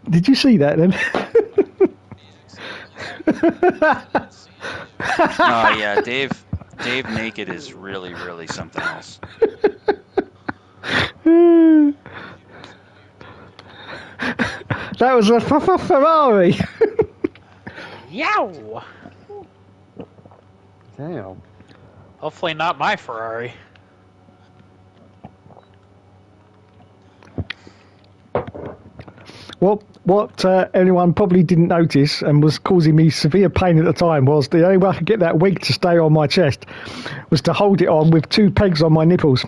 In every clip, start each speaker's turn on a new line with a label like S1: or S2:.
S1: Did you see that then?
S2: Oh yeah, Dave naked is really, really something else.
S1: That was a Ferrari.
S3: Yow!
S4: Damn.
S3: Hopefully not my Ferrari.
S1: What anyone probably didn't notice and was causing me severe pain at the time was the only way I could get that wig to stay on my chest was to hold it on with 2 pegs on my nipples.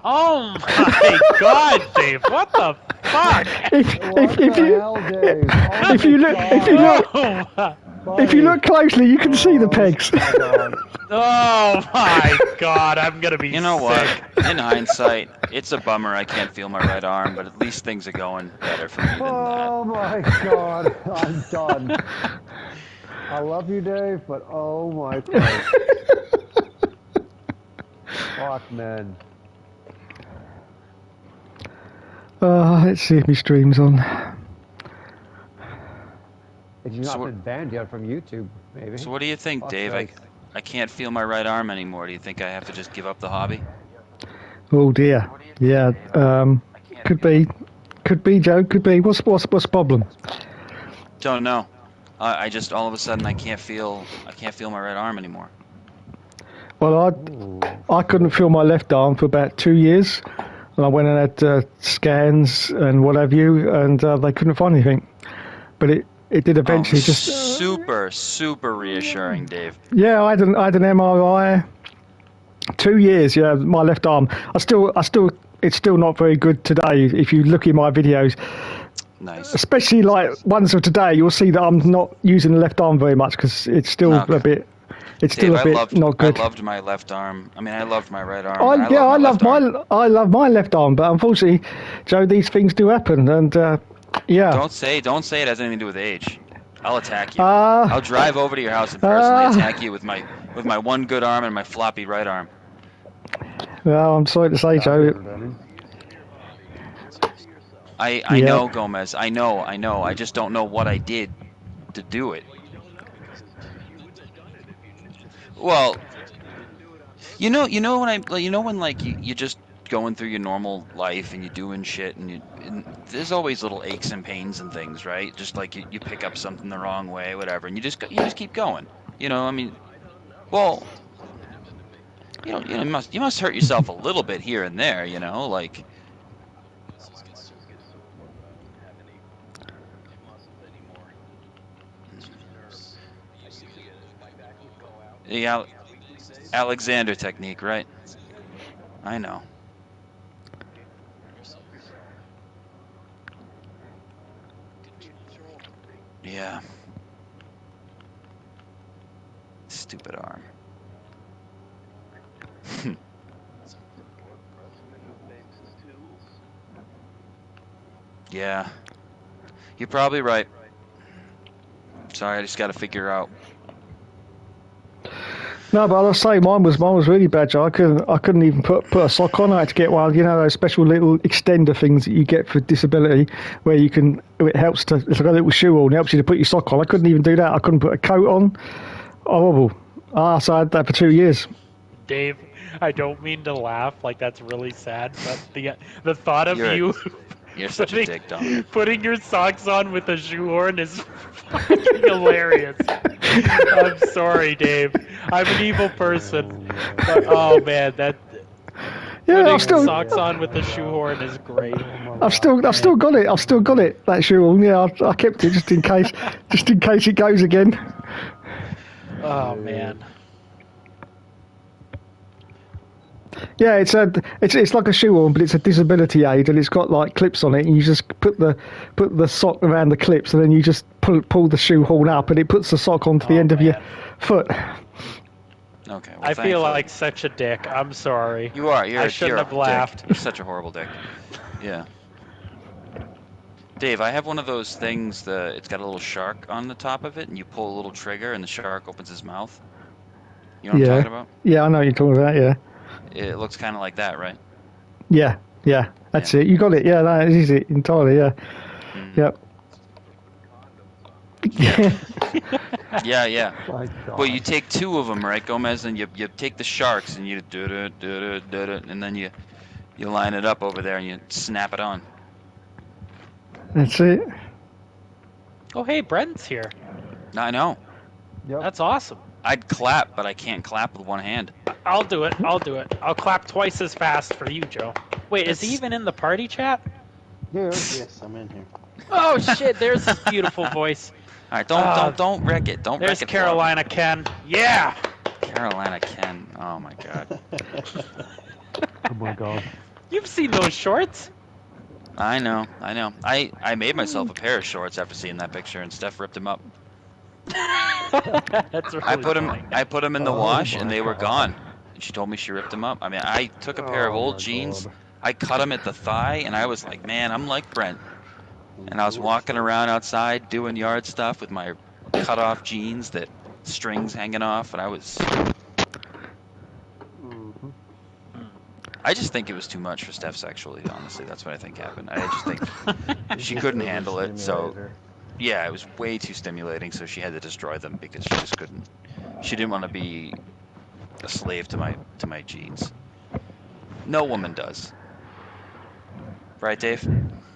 S3: Oh my God, Dave! What the fuck?
S1: If you look closely, you can see the pegs.
S3: Oh my God! I'm gonna be.
S2: You know
S3: sick.
S2: what? In hindsight, it's a bummer I can't feel my right arm, but at least things are going better for me than that.
S4: Oh my God, I'm done. I love you, Dave, but oh my God. Fuck, man.
S1: Let's see if my stream's on.
S4: If you've not been banned yet from YouTube, maybe.
S2: So what do you think, Dave? I can't feel my right arm anymore. Do you think I have to just give up the hobby?
S1: Oh dear. Yeah. Could be, Joe. Could be. What's the problem?
S2: Don't know. I just all of a sudden I can't feel my right arm anymore.
S1: Well, I couldn't feel my left arm for about 2 years, and I went and had scans and what have you, and they couldn't find anything. But it did eventually just.
S2: Super reassuring, Dave.
S1: Yeah, I had an MRI. 2 years. Yeah, my left arm. It's still not very good today. If you look in my videos.
S2: Nice.
S1: Especially like ones of today, you'll see that I'm not using the left arm very much because it's still a bit. It's
S2: Dave,
S1: still a bit not good.
S2: I loved my left arm. I mean, I loved my right arm.
S1: I love my left arm, but unfortunately, Joe, these things do happen, and yeah.
S2: Don't say it has anything to do with age. I'll attack you. I'll drive over to your house and personally attack you with my one good arm and my floppy right arm.
S1: Well, I'm sorry to say, Joe.
S2: I know, Gomez. I know. I just don't know what I did to do it. Well, you know when like you just going through your normal life and you're doing shit and there's always little aches and pains and things, right? Just like you pick up something the wrong way, whatever, and you just keep going. You know, I mean, well, you must hurt yourself a little bit here and there, you know, like. The Alexander technique, right? I know. Yeah. Stupid arm. Yeah. You're probably right. Sorry, I just got to figure out.
S1: No, but I'll say mine was really bad, Joe. I couldn't even put a sock on. I had to get one, you know, those special little extender things that you get for disability, where it helps to, it's like a little shoe on, it helps you to put your sock on. I couldn't even do that. I couldn't put a coat on. Horrible. So I had that for 2 years.
S3: Dave, I don't mean to laugh, like that's really sad, but the thought of
S2: you're such a dick, Dom.
S3: Putting your socks on with a shoehorn is fucking hilarious. I'm sorry, Dave. I'm an evil person. But, oh man, putting socks on with a shoehorn is great.
S1: I've still got it. That shoehorn. Yeah, I kept it just in case it goes again.
S3: Oh man.
S1: Yeah, it's like a shoehorn, but it's a disability aid, and it's got like clips on it, and you just put the sock around the clips, and then you just pull the shoehorn up, and it puts the sock onto the end of your foot.
S2: Okay. Well,
S3: I feel like such a dick. I'm sorry.
S2: You are.
S3: I shouldn't have laughed.
S2: You're such a horrible dick. Yeah. Dave, I have one of those things. It's got a little shark on the top of it, and you pull a little trigger, and the shark opens his mouth. You know what I'm talking about?
S1: Yeah, I know what you're talking about. Yeah.
S2: It looks kind of like that, right?
S1: Yeah. That's it. You got it. Yeah, that is it entirely. Yeah.
S2: Mm.
S1: Yep.
S2: Yeah.
S4: My God.
S2: Well, you take 2 of them, right, Gomez, and you take the sharks and you do it, and then you line it up over there and you snap it on.
S1: That's it.
S3: Oh, hey, Brent's here.
S2: I know.
S4: Yep.
S3: That's awesome.
S2: I'd clap, but I can't clap with one hand.
S3: I'll do it. I'll clap twice as fast for you, Joe. Wait, is he even in the party chat?
S4: Yes, I'm in here.
S3: Oh shit! There's his beautiful voice.
S2: All right, don't wreck it. Don't wreck
S3: There's
S2: it.
S3: Carolina Ken. Yeah.
S2: Carolina Ken. Oh my God.
S4: Oh my God.
S3: You've seen those shorts.
S2: I know. I made myself a pair of shorts after seeing that picture, and Steph ripped them up.
S3: That's really
S2: I put
S3: funny.
S2: them in the
S4: Oh
S2: wash,
S4: my
S2: and they were
S4: God.
S2: gone. And she told me she ripped them up. I mean, I took a pair of
S4: Oh
S2: old
S4: my
S2: jeans.
S4: God.
S2: I cut them at the thigh, and I was like, man, I'm like Brent. And I was walking around outside doing yard stuff with my cut-off jeans that strings hanging off, and I was.
S4: Mhm.
S2: I just think it was too much for Steph sexually. Honestly, that's what I think happened. I just think she couldn't handle it. So yeah, it was way too stimulating. So she had to destroy them because she just couldn't. She didn't want to be a slave to my jeans. No woman does. Right, Dave?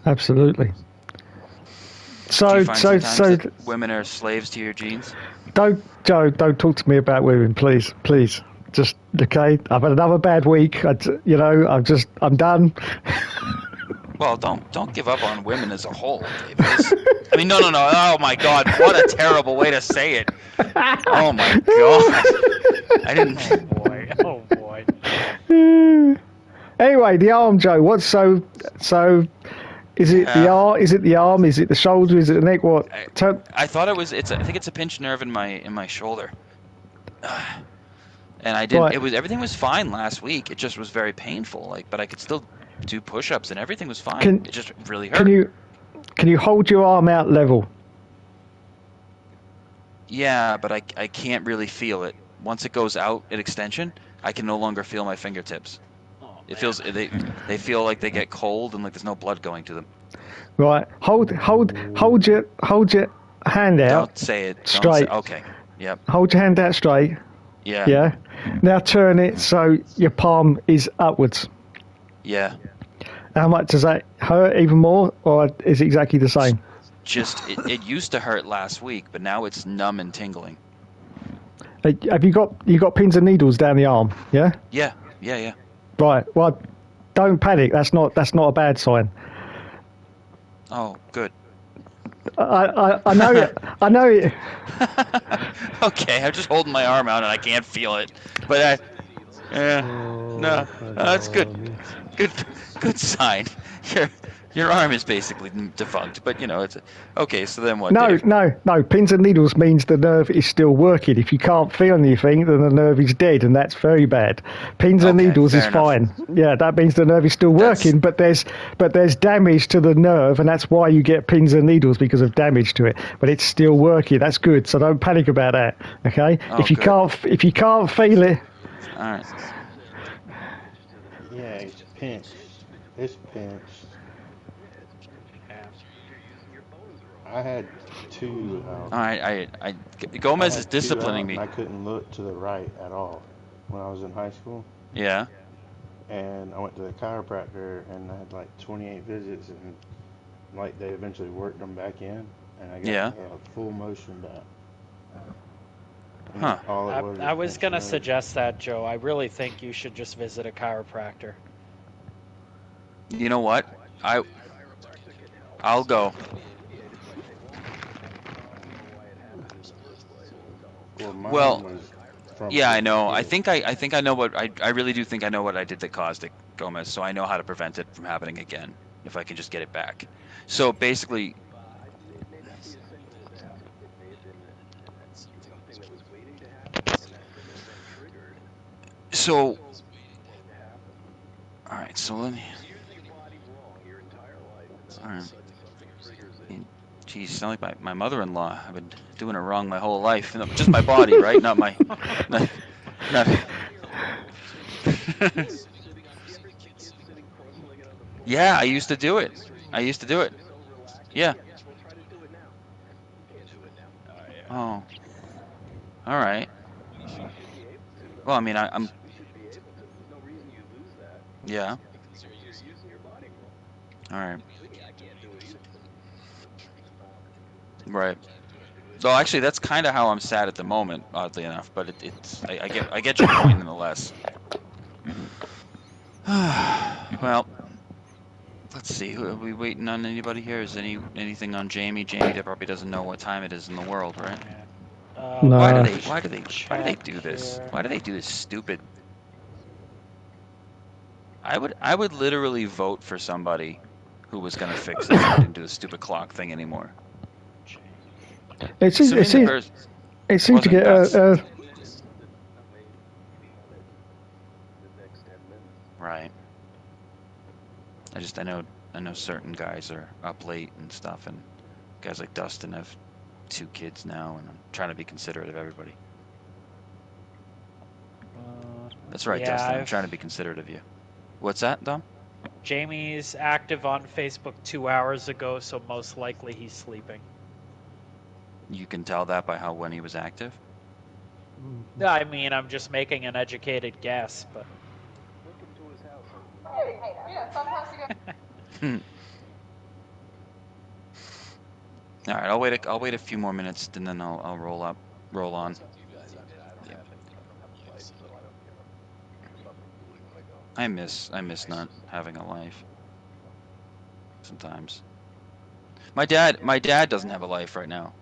S1: Absolutely.
S2: Do
S1: So,
S2: you find sometimes that
S1: so
S2: women are slaves to your jeans?
S1: don't, Joe, don't talk to me about women, please, please. Just okay. I've had another bad week. I'm done.
S2: Well, don't give up on women as a whole, Dave. I mean, no. Oh my God, what a terrible way to say it. Oh my God. I didn't.
S3: Oh boy.
S1: Anyway, the arm, Joe. What's so? Is it the arm? Is it the arm? Is it the shoulder? Is it the neck? What?
S2: I thought it was. I think it's a pinched nerve in my shoulder. And I didn't.
S1: Right.
S2: Everything was fine last week. It just was very painful. But I could still do push-ups and everything was fine. It just really hurt.
S1: Can you hold your arm out level?
S2: Yeah, but I can't really feel it. Once it goes out at extension, I can no longer feel my fingertips. It feels they feel like they get cold and like there's no blood going to them.
S1: Right. Hold your hand out.
S2: Don't say it.
S1: Straight.
S2: Okay. Yep.
S1: Hold your hand out straight.
S2: Yeah.
S1: Yeah. Now turn it so your palm is upwards.
S2: Yeah.
S1: How much does that hurt even more, or is it exactly the same?
S2: Just it used to hurt last week, but now it's numb and tingling.
S1: Have you got pins and needles down the arm? Yeah.
S2: Yeah.
S1: Right. Well, don't panic. That's not a bad sign.
S2: Oh, good.
S1: I know it. I know it.
S2: Okay, I'm just holding my arm out and I can't feel it. But no, that's good. Good sign. Your arm is basically defunct, but it's okay. So then what?
S1: No. Pins and needles means the nerve is still working. If you can't feel anything, then the nerve is dead, and that's very bad. Pins and needles is fine. Yeah, that means the nerve is still working, but there's damage to the nerve, and that's why you get pins and needles, because of damage to it. But it's still working. That's good. So don't panic about that. Okay.
S2: Oh,
S1: if you can't feel it.
S2: All right.
S4: Yeah, it's pinched. It's pinched. I had 2.
S2: All right. Gomez is disciplining me.
S4: I couldn't look to the right at all when I was in high school.
S2: Yeah.
S4: And I went to the chiropractor and I had like 28 visits, and like they eventually worked them back in, and I got full motion back. And
S2: Huh.
S4: all it was
S3: I was
S4: pinched
S3: gonna
S4: nerve.
S3: suggest that, Joe. I really think you should just visit a chiropractor.
S2: You know what? I'll go.
S4: Mine
S2: Well,
S4: was from
S2: yeah, I know.
S4: birth.
S2: I think I know what I really do think I know what I did that caused it, Gomez. So I know how to prevent it from happening again if I can just get it back. So basically, all right. So let me. All right. Geez, you sound like my mother-in-law. I've been doing it wrong my whole life. No, just my body, right? Not my. Not. Yeah, I used to do it. Yeah. Oh. All right. Well, I mean, I'm. Yeah. All right. Right. So actually, that's kind of how I'm sad at the moment, oddly enough. But I get your point nonetheless. Well, let's see. Are we waiting on anybody here? Is anything on Jamie? Jamie probably doesn't know what time it is in the world, right?
S1: No.
S2: Why do they do this?
S3: Here.
S2: Why do they do this stupid? I would literally vote for somebody who was gonna fix this and didn't do the stupid clock thing anymore.
S1: It seems to get
S2: right. I know certain guys are up late and stuff, and guys like Dustin have 2 kids now, and I'm trying to be considerate of everybody. That's right,
S3: yeah,
S2: Dustin. I'm trying to be considerate of you. What's that, Dom?
S3: Jamie's active on Facebook 2 hours ago, so most likely he's sleeping.
S2: You can tell that by when he was active?
S3: I mean, I'm just making an educated guess, but...
S2: All right, I'll wait a few more minutes, and then I'll roll on. Yeah. I miss not having a life. Sometimes. My dad doesn't have a life right now,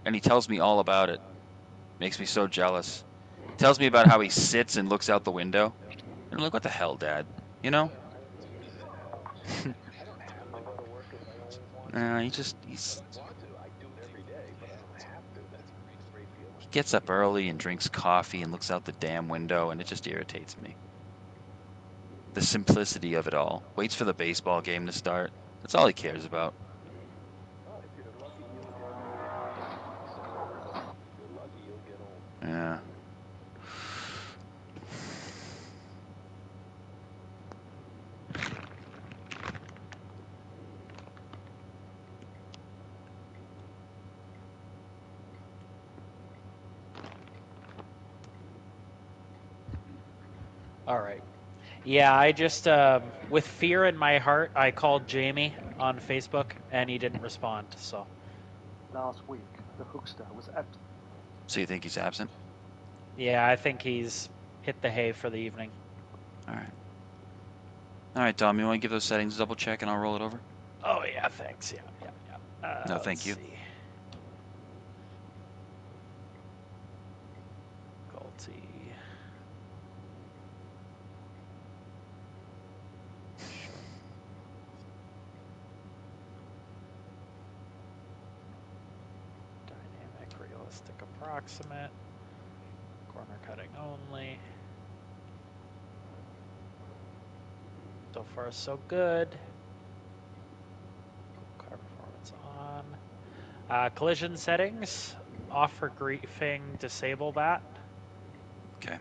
S2: and he tells me all about it. Makes me so jealous. He tells me about how he sits and looks out the window, and I'm like, what the hell, Dad? You know? He gets up early and drinks coffee and looks out the damn window, and it just irritates me. The simplicity of it all. Waits for the baseball game to start. That's all he cares about. Yeah.
S3: All right. Yeah, I just, with fear in my heart, I called Jamie on Facebook, and he didn't respond, so...
S1: Last week, the Hookster was absent.
S2: So you think he's absent?
S3: Yeah, I think he's hit the hay for the evening.
S2: All right, Dom, you want to give those settings a double check, and I'll roll it over?
S3: Oh, yeah, thanks. Yeah.
S2: No, thank you.
S3: See. Galty. Dynamic, realistic, approximate. Corner cutting only. So far, so good. Car performance on. Collision settings. Off for griefing, disable that.
S2: Okay.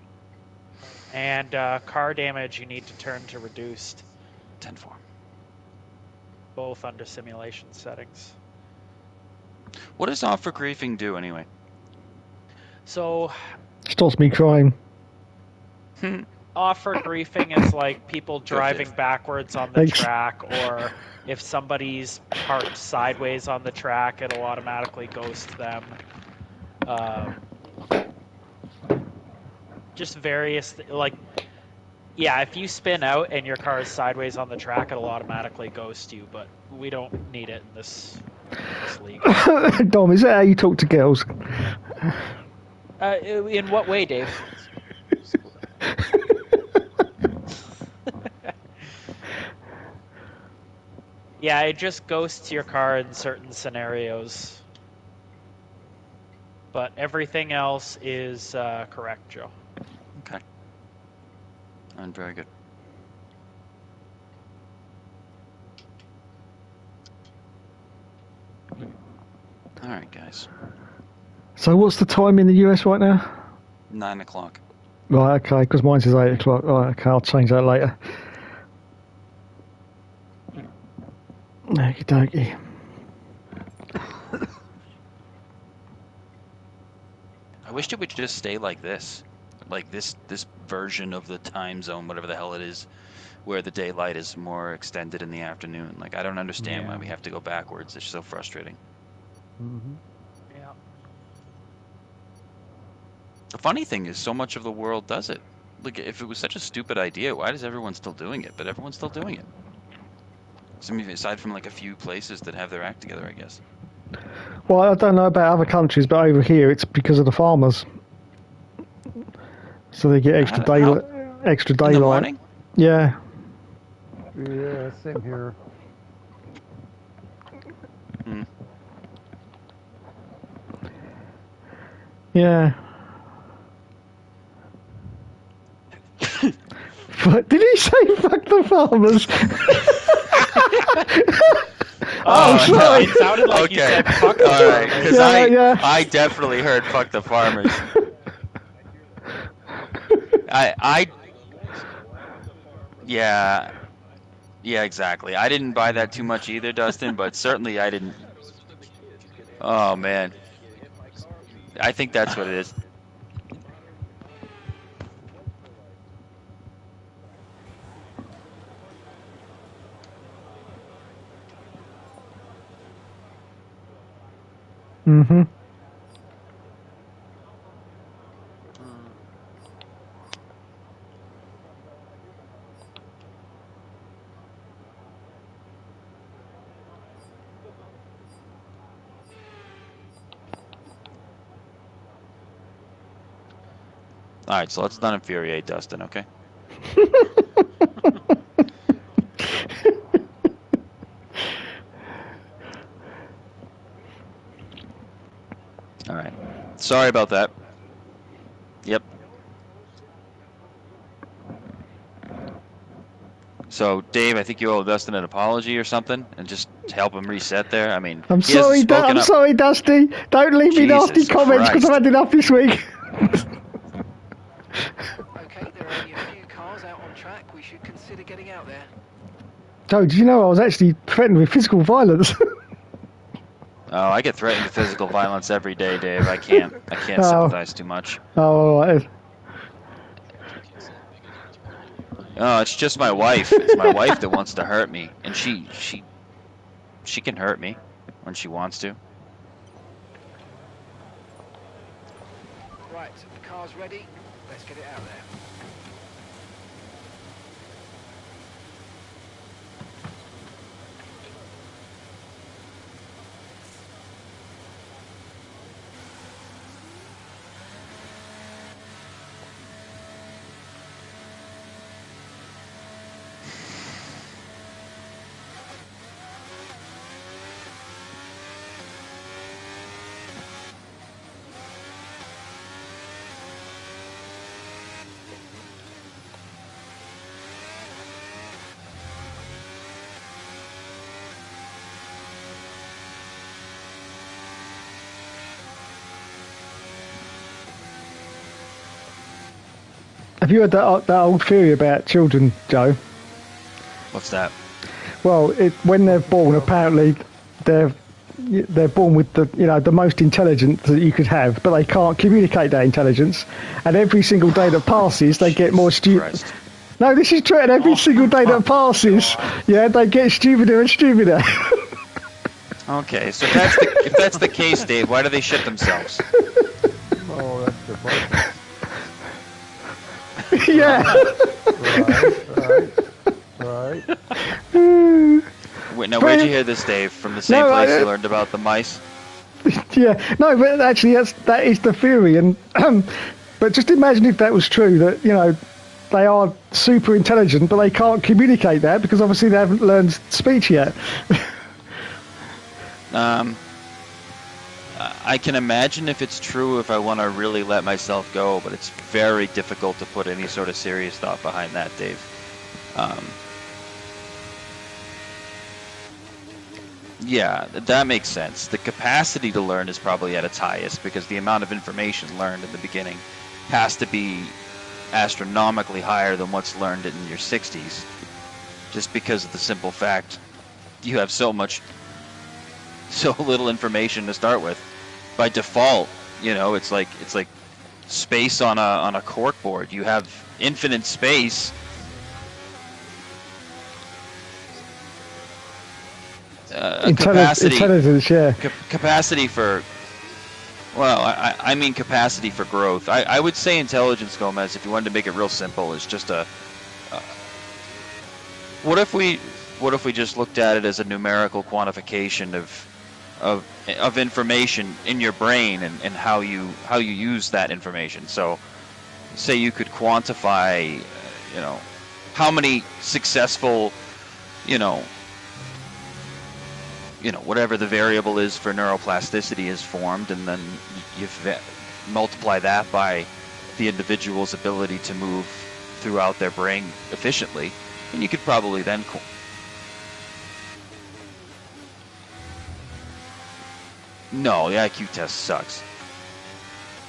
S3: And car damage, you need to turn to reduced.
S2: 10-4.
S3: Both under simulation settings.
S2: What does off for griefing do anyway?
S3: So...
S1: Stops me crying.
S3: Off for griefing is like people driving backwards on the track, or if somebody's parked sideways on the track, it'll automatically ghost them. Just various, yeah, if you spin out and your car is sideways on the track, it'll automatically ghost you, but we don't need it in this league.
S1: Dom, is that how you talk to girls?
S3: In what way, Dave? Yeah, it just ghosts your car in certain scenarios. But everything else is correct, Joe.
S2: Okay. And very good. All right, guys.
S1: So what's the time in the US right now?
S2: 9 o'clock.
S1: Right, okay, because mine says 8 o'clock. Right, okay, I'll change that later. Okie dokie.
S2: I wish it would just stay like this. Like this version of the time zone, whatever the hell it is, where the daylight is more extended in the afternoon. Like, I don't understand why we have to go backwards. It's so frustrating.
S3: Yeah.
S2: The funny thing is, so much of the world does it. Like, if it was such a stupid idea, why is everyone still doing it? But everyone's still doing it. So, I mean, aside from like a few places that have their act together, I guess.
S1: Well, I don't know about other countries, but over here it's because of the farmers. So they get extra daylight. Extra daylight.
S2: In the morning?
S1: Yeah.
S5: Yeah, same here.
S1: Yeah. But did he say fuck the farmers? Oh, sorry.
S3: It sounded like you said fuck the
S2: All right, because
S1: Yeah.
S2: I definitely heard fuck the farmers. Yeah, exactly. I didn't buy that too much either, Dustin, but certainly I didn't. Oh, man. I think that's what it is.
S1: Mm-hmm.
S2: All right, so let's not infuriate Dustin, okay? All right. Sorry about that. Yep. So, Dave, I think you owe Dustin an apology or something, and just help him reset there. I mean,
S1: I'm sorry, Dusty. Don't leave me nasty
S2: Jesus
S1: comments because I've
S2: Christ.
S1: had enough this week.
S6: Okay, there are only a few cars out on track. We should consider getting out there.
S1: Joe, did you know I was actually threatened with physical violence?
S2: Oh, I get threatened with physical violence every day, Dave. I can't sympathize too much.
S1: Oh, all right.
S2: Oh, it's just my wife. It's my wife that wants to hurt me, and she can hurt me when she wants to.
S6: Right, the car's ready. Let's get it out there.
S1: Have you heard that old theory about children, Joe?
S2: What's that?
S1: Well, when they're born, apparently they're born with the most intelligence that you could have, but they can't communicate that intelligence. And every single day that passes, they get more stupid. No, this is true. And every single day that passes, they get stupider and stupider.
S2: Okay, so if that's the case, Dave, why do they shit themselves?
S5: Oh, that's the point.
S1: Yeah.
S5: Right.
S2: Wait, now where'd you hear this, Dave? From the same place you learned about the mice?
S1: Yeah. No, but actually, that is the theory. And but just imagine if that was true. That they are super intelligent, but they can't communicate that because obviously they haven't learned speech yet.
S2: I can imagine if it's true if I want to really let myself go, but it's very difficult to put any sort of serious thought behind that, Dave. Yeah, that makes sense. The capacity to learn is probably at its highest because the amount of information learned in the beginning has to be astronomically higher than what's learned in your 60s, just because of the simple fact you have so little information to start with. By default, it's like space on a cork board. You have infinite space.
S1: Intelligence, yeah.
S2: Capacity for, well, I mean capacity for growth. I would say intelligence, Gomez, if you wanted to make it real simple, is just what if we just looked at it as a numerical quantification of information in your brain and how you use that information. So say you could quantify, how many successful, whatever the variable is for neuroplasticity is formed, and then you multiply that by the individual's ability to move throughout their brain efficiently, and you could probably then no, the IQ test sucks.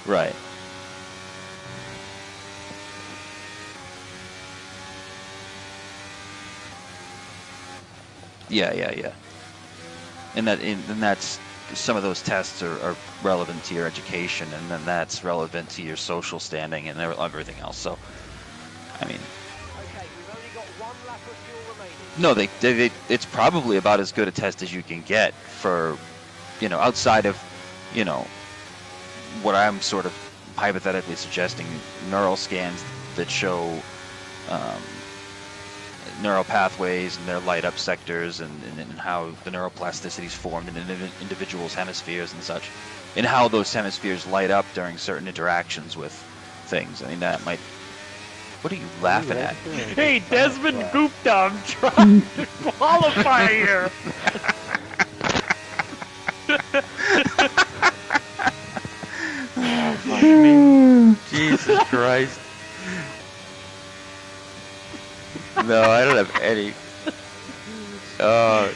S2: Right. Yeah. And that's some of those tests are relevant to your education, and then that's relevant to your social standing and everything else. So, I mean,
S6: Okay, we've only got 1 lap of fuel remaining.
S2: no, it's probably about as good a test as you can get for, outside of, what I'm sort of hypothetically suggesting, neural scans that show neural pathways and their light up sectors and how the neuroplasticity is formed in individuals' hemispheres and such, and how those hemispheres light up during certain interactions with things. I mean, that might... What are you laughing at?
S3: Hey, Desmond Gupta, I'm trying to qualify here.
S2: Oh, fuck me. Jesus Christ. No, I don't have any. Oh,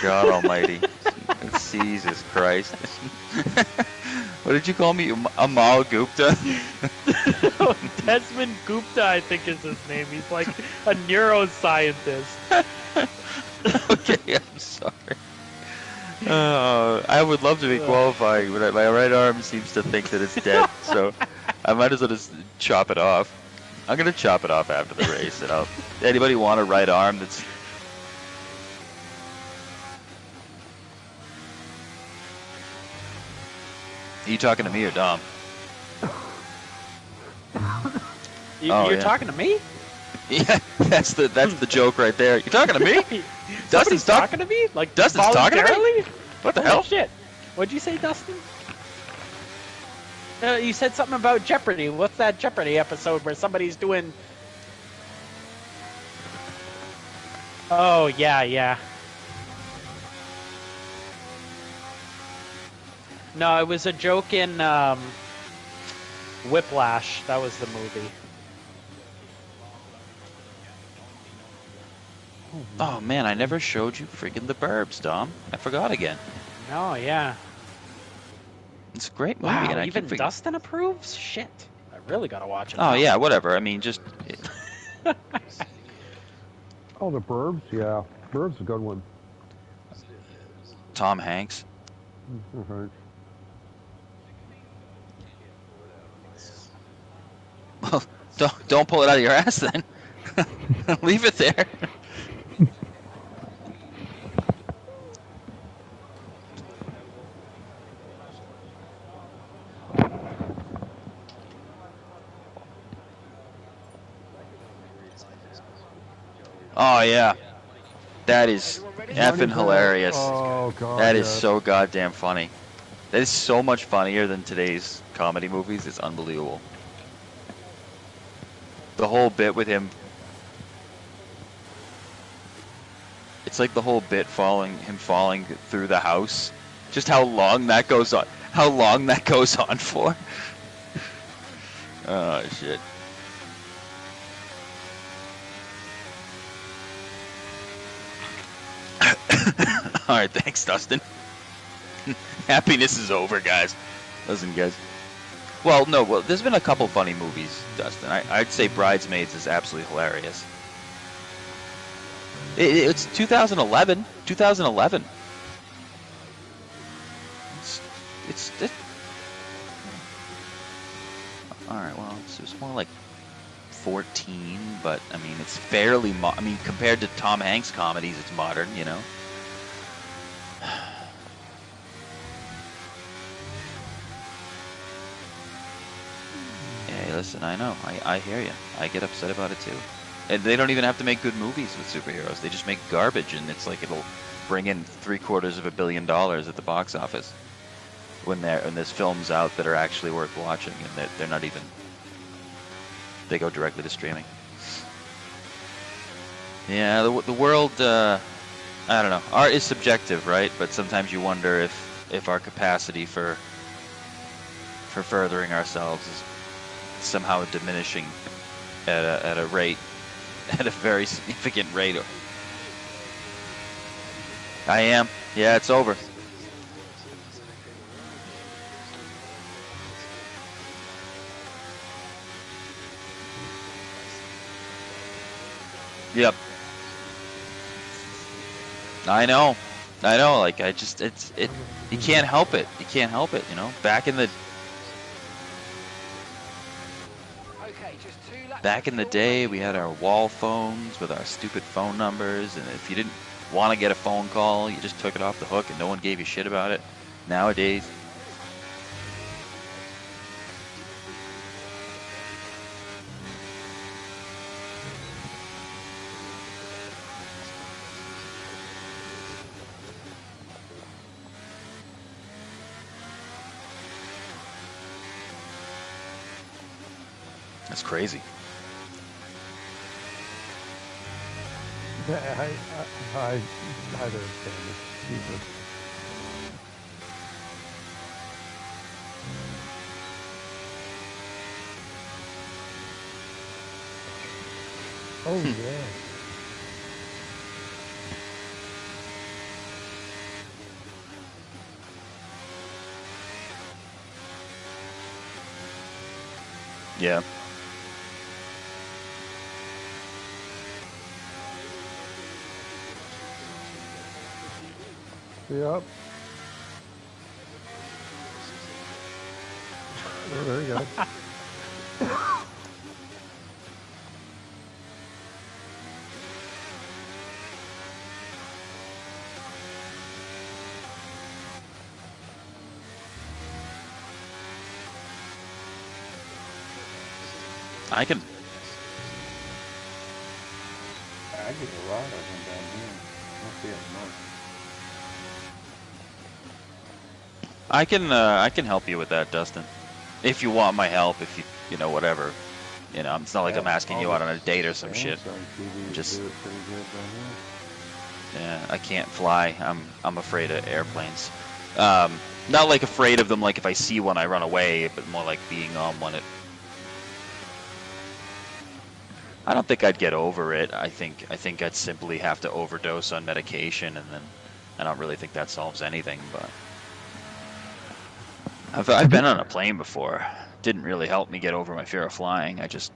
S2: God almighty. Jesus Christ. What did you call me? Amal Gupta?
S3: No, Desmond Gupta, I think is his name. He's like a neuroscientist.
S2: Okay, I'm sorry. I would love to be qualifying, but my right arm seems to think that it's dead, so I might as well just chop it off. I'm gonna chop it off after the race, and anybody want a right arm that's... Are you talking to me or Dom?
S3: You're talking to me?
S2: Yeah, that's the joke right there. You're talking to me? Dustin's
S3: talking to me? Like
S2: Dustin's talking to me?
S3: voluntarily?
S2: What the
S3: Holy
S2: hell?
S3: shit. What'd you say, Dustin? You said something about Jeopardy. What's that Jeopardy episode where somebody's doing... Oh, yeah. No, it was a joke in Whiplash. That was the movie.
S2: Oh man, I never showed you freaking The Burbs, Dom. I forgot again.
S3: No, yeah.
S2: It's a great movie.
S3: Wow,
S2: and I
S3: even
S2: keep
S3: Dustin approves? Shit. I really gotta watch it.
S2: Oh
S3: now.
S2: yeah, whatever. I mean, just...
S5: Oh, the Burbs? Yeah. Burbs is a good one.
S2: Tom Hanks.
S5: Mm-hmm.
S2: Well, don't pull it out of your ass then. Leave it there. Oh yeah, that is effing hilarious.
S5: Oh god.
S2: That is so goddamn funny. That is so much funnier than today's comedy movies. It's unbelievable. The whole bit with him. It's like the whole bit falling through the house. Just how long that goes on. How long that goes on for. Oh shit. Alright, thanks, Dustin. Happiness is over, guys. Listen, guys. Well, there's been a couple funny movies, Dustin. I'd say Bridesmaids is absolutely hilarious. It's 2011. 2011. It's all right. Well, it's more like 14, but I mean, it's fairly. I mean, compared to Tom Hanks comedies, it's modern, you know. Hey, listen, I know. I hear you. I get upset about it too. And they don't even have to make good movies with superheroes. They just make garbage, and it's like it'll bring in $750 million at the box office when there's films out that are actually worth watching, and they're not even. They go directly to streaming. Yeah, the world. I don't know. Art is subjective, right? But sometimes you wonder if our capacity for furthering ourselves is somehow diminishing at a rate, at a very significant rate. I am. Yeah, it's over. Yep. I know. Like you can't help it. You can't help it. You know. Back in the day, we had our wall phones with our stupid phone numbers, and if you didn't want to get a phone call, you just took it off the hook, and no one gave you shit about it. Nowadays. That's crazy.
S5: Yeah, I don't understand it. Jesus. Oh, yeah.
S2: Yeah.
S5: Yep. Oh, there you go.
S2: I can.
S4: I get a lot of them down here. Must be up north.
S2: I can help you with that, Dustin. If you want my help, you know, whatever. You know, it's not like I'm asking you out on a date or some shit. Just
S4: do it pretty good down here.
S2: yeah, I can't fly. I'm afraid of airplanes. Not like afraid of them like if I see one I run away, but more like being on one. I don't think I'd get over it. I think I'd simply have to overdose on medication, and then I don't really think that solves anything. But I've been on a plane before. Didn't really help me get over my fear of flying. I just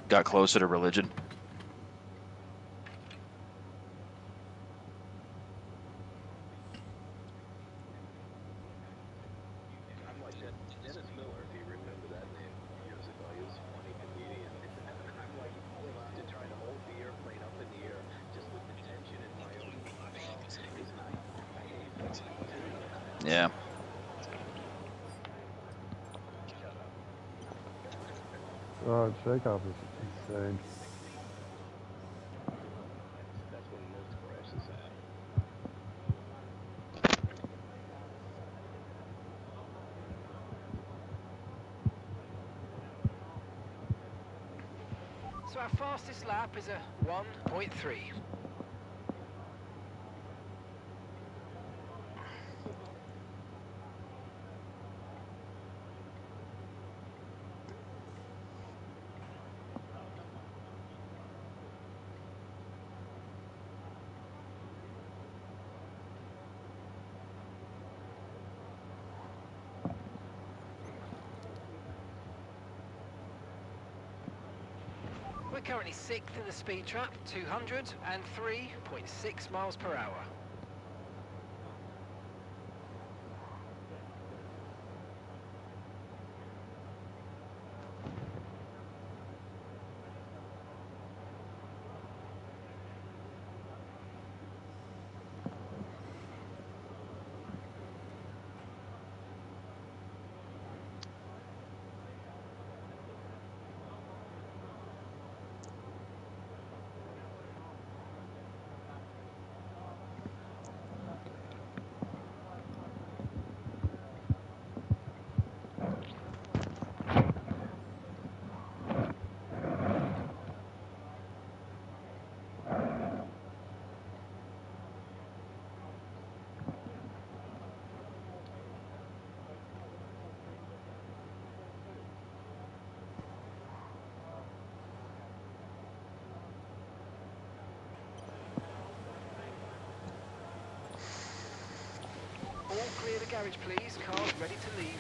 S2: got closer to religion. Yeah.
S5: Oh, Chekhov is insane.
S6: So our fastest lap is a 1.3. We're currently 6th in the speed trap, 203.6 miles per hour. All clear the garage, please. Cars ready to leave.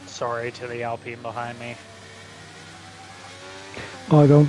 S3: Sorry to the Alpine behind me.
S1: I don't.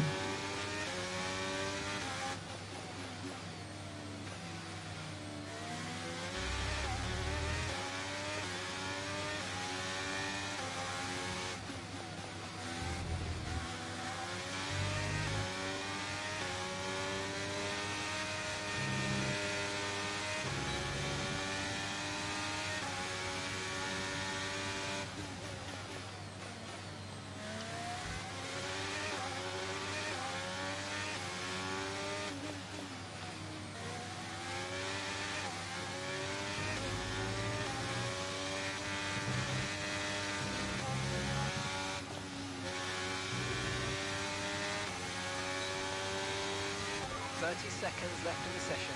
S6: Seconds left in the session.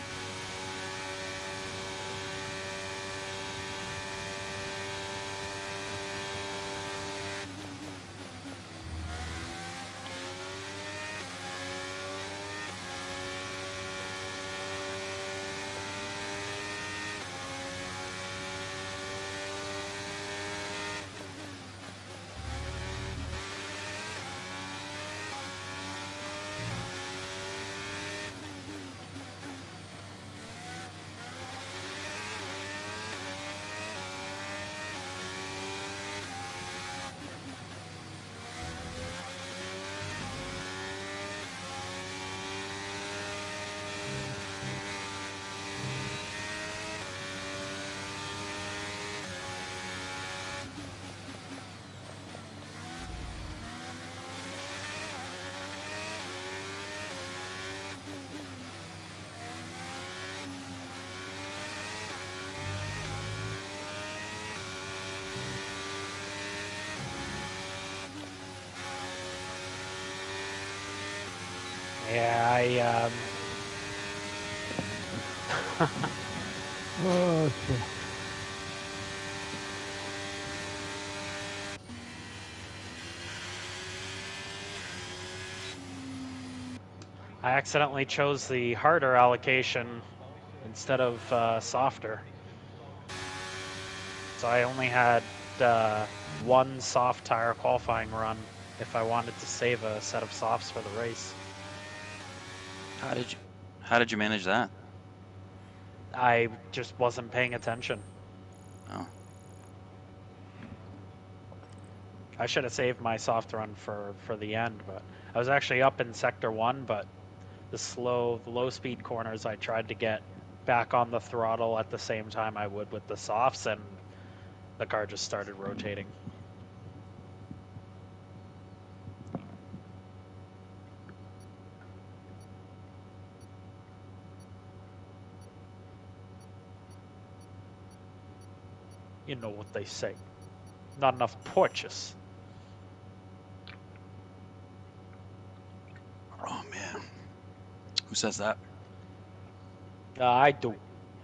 S3: Yeah,
S5: Oh, shit.
S3: I accidentally chose the harder allocation instead of softer. So I only had one soft tire qualifying run if I wanted to save a set of softs for the race.
S2: How did you manage that?
S3: I just wasn't paying attention.
S2: Oh.
S3: I should have saved my soft run for the end, but I was actually up in sector 1, but the low speed corners I tried to get back on the throttle at the same time I would with the softs, and the car just started rotating. You know what they say. Not enough torches.
S2: Oh man. Who says that?
S3: I do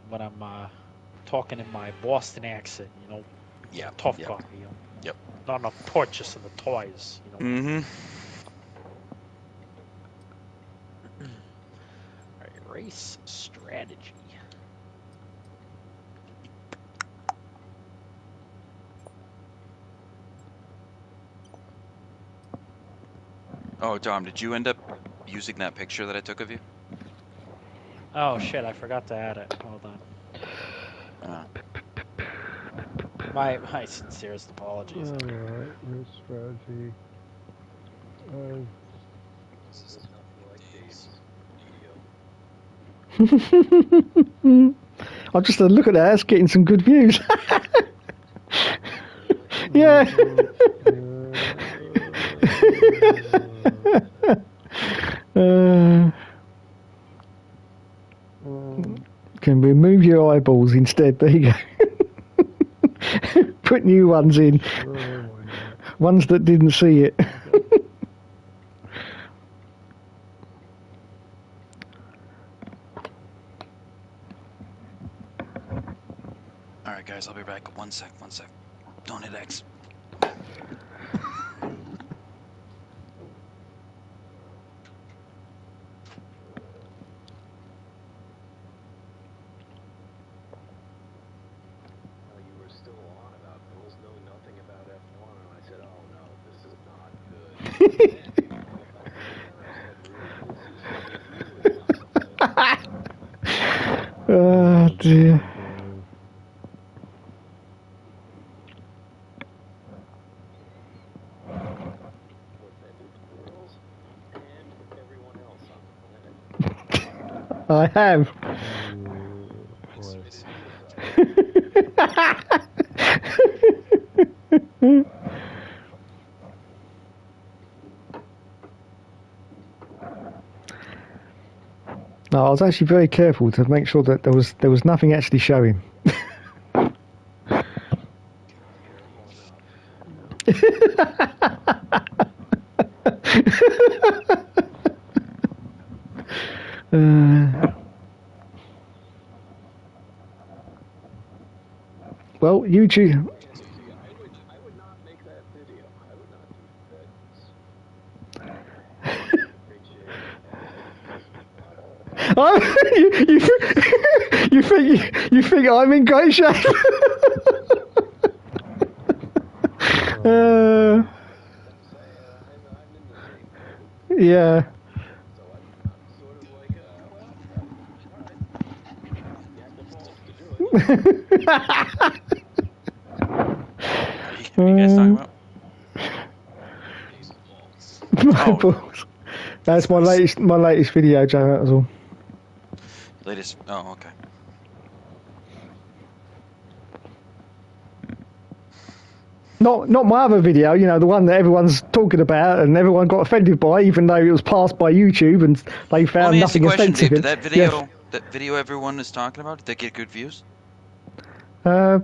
S3: when I'm talking in my Boston accent, you know.
S2: Yeah.
S3: Tough
S2: Yep.
S3: guy, you know.
S2: Yep.
S3: Not enough torches in the toys, you know.
S2: Mm-hmm.
S3: Alright, race strategy.
S2: Oh, Dom, did you end up using that picture that I took of you?
S3: Oh shit, I forgot to add it. Hold on. My sincerest apologies.
S5: Alright, race strategy.
S1: I'll just look at that. It's getting some good views. Yeah. Can remove your eyeballs instead. There you go. Put new ones in. Ones that didn't see it.
S2: Alright guys, I'll be back. One sec. Don't hit X.
S1: Oh dear. I have. No, I was actually very careful to make sure that there was nothing actually showing. Well, YouTube. Oh, you think I'm in great shape? Yeah.
S2: What are you guys talking about?
S1: My balls. That's my latest video, Joe. That was all.
S2: Latest. Oh, okay.
S1: Not my other video, you know, the one that everyone's talking about and everyone got offended by, even though it was passed by YouTube and they found nothing offensive.
S2: Dave, that video everyone is talking about, did they get good views?
S1: Not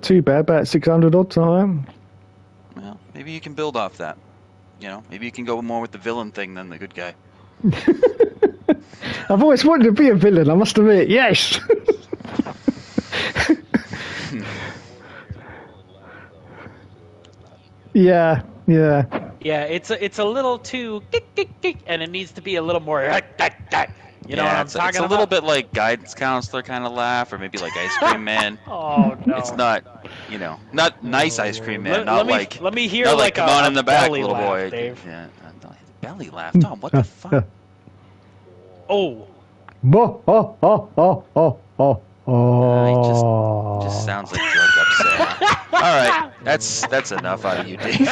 S1: too bad, about 600 odd time.
S2: Well, maybe you can build off that. You know, maybe you can go more with the villain thing than the good guy.
S1: I've always wanted to be a villain, I must admit. Yes! Yeah.
S3: Yeah, it's a little too and it needs to be a little more. You know what I'm
S2: it's
S3: talking
S2: a little
S3: about?
S2: bit like guidance counselor kind of laugh, or maybe like ice cream man.
S3: Oh no!
S2: It's not, not nice ice cream man.
S3: Let me hear
S2: not
S3: like
S2: come on
S3: a
S2: in the back,
S3: belly
S2: little
S3: laugh,
S2: boy.
S3: Dave.
S2: Yeah, belly laugh, Tom. What the fuck?
S3: Oh.
S2: He just sounds like drugged up Sam. All right, that's enough out of you, Dave.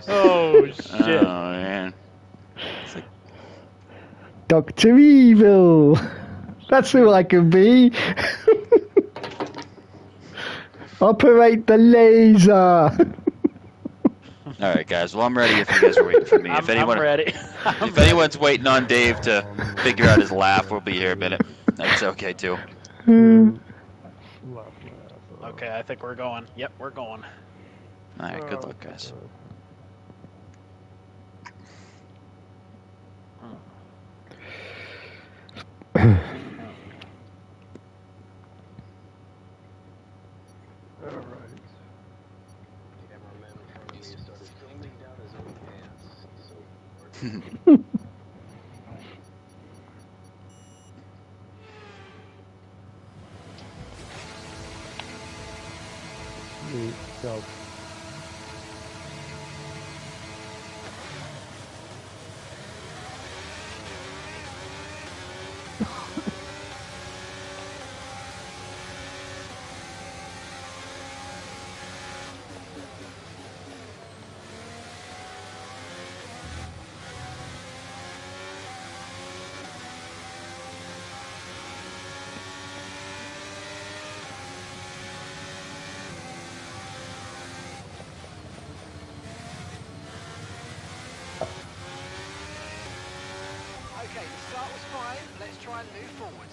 S3: Oh shit!
S2: Oh man. It's like,
S1: Dr. Evil! That's who I can be! Operate the laser!
S2: all right, guys. Well, I'm ready if you guys are waiting for me.
S3: I'm ready.
S2: If anyone's waiting on Dave to figure out his laugh, we'll be here a minute. That's okay too.
S3: Okay, I think we're going. Yep, we're going.
S2: All right, good luck, guys.
S5: So,
S6: Okay, the start was fine. Let's try and move forward.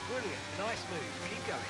S6: Brilliant. Nice move. Keep going.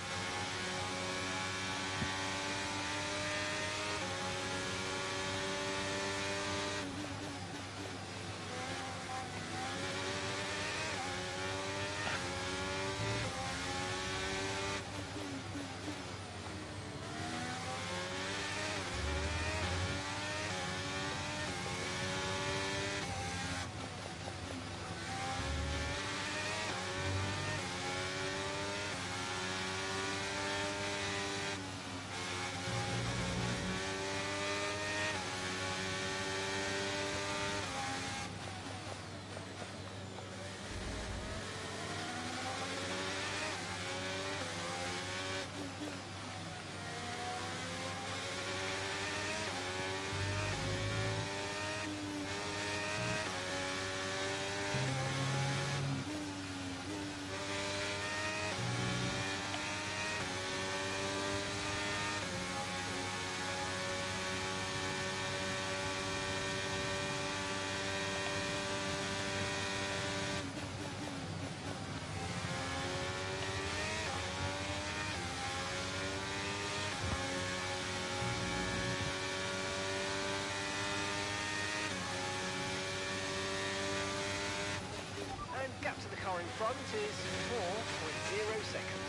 S6: And gap to the car in front is 4.0 seconds.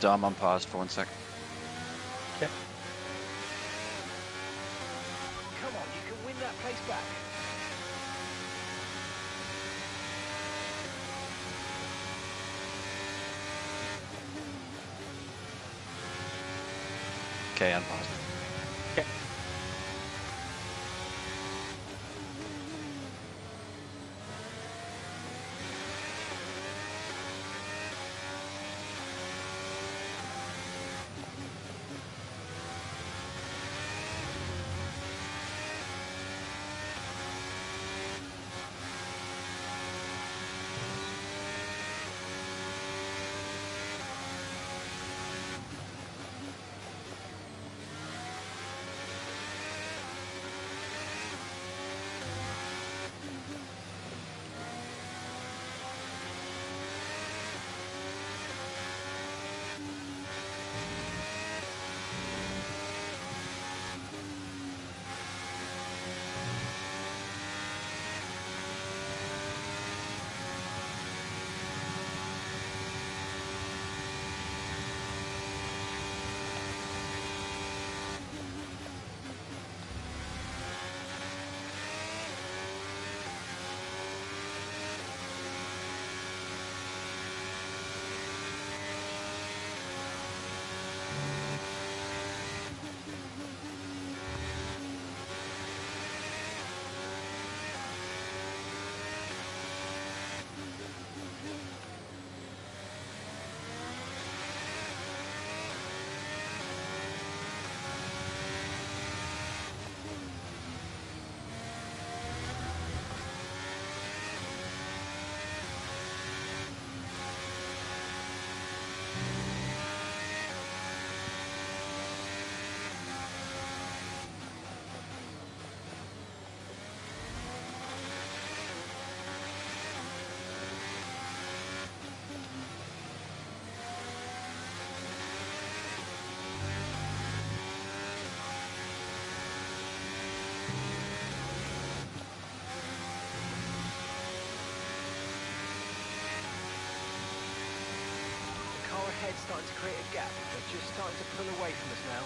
S2: Dom, on pause for 1 sec.
S3: Okay.
S6: Come on, you can win that place back.
S2: Okay, on pause.
S3: Okay.
S6: ahead starting to create a gap. They're just starting to pull away from us now.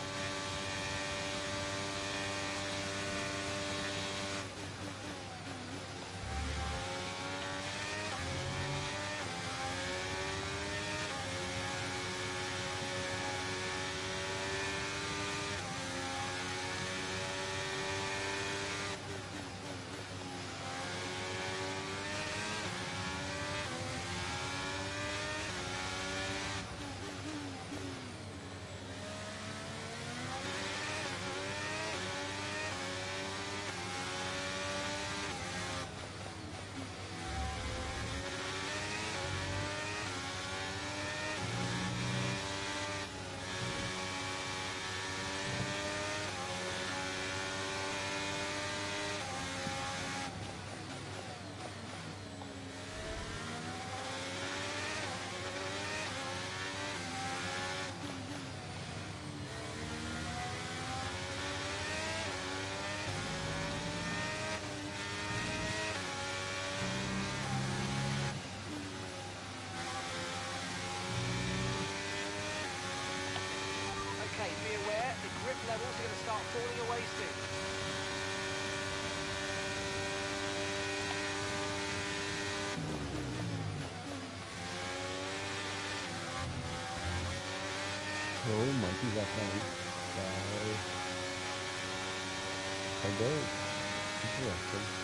S6: Okay, be aware, the grip levels are going to start falling away soon.
S5: Oh, monkey's up on. I go. Interesting.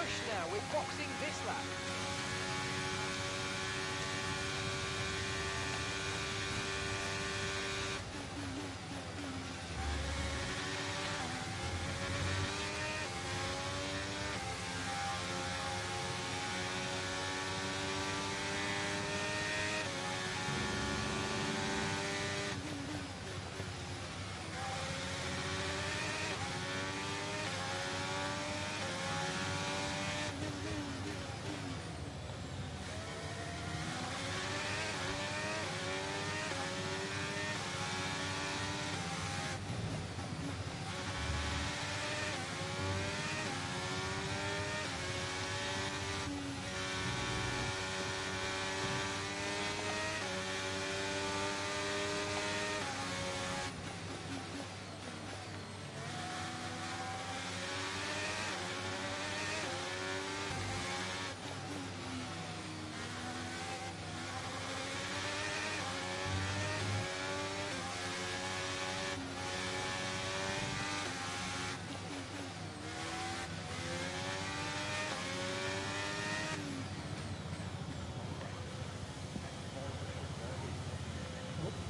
S6: push now. We're boxing this lap.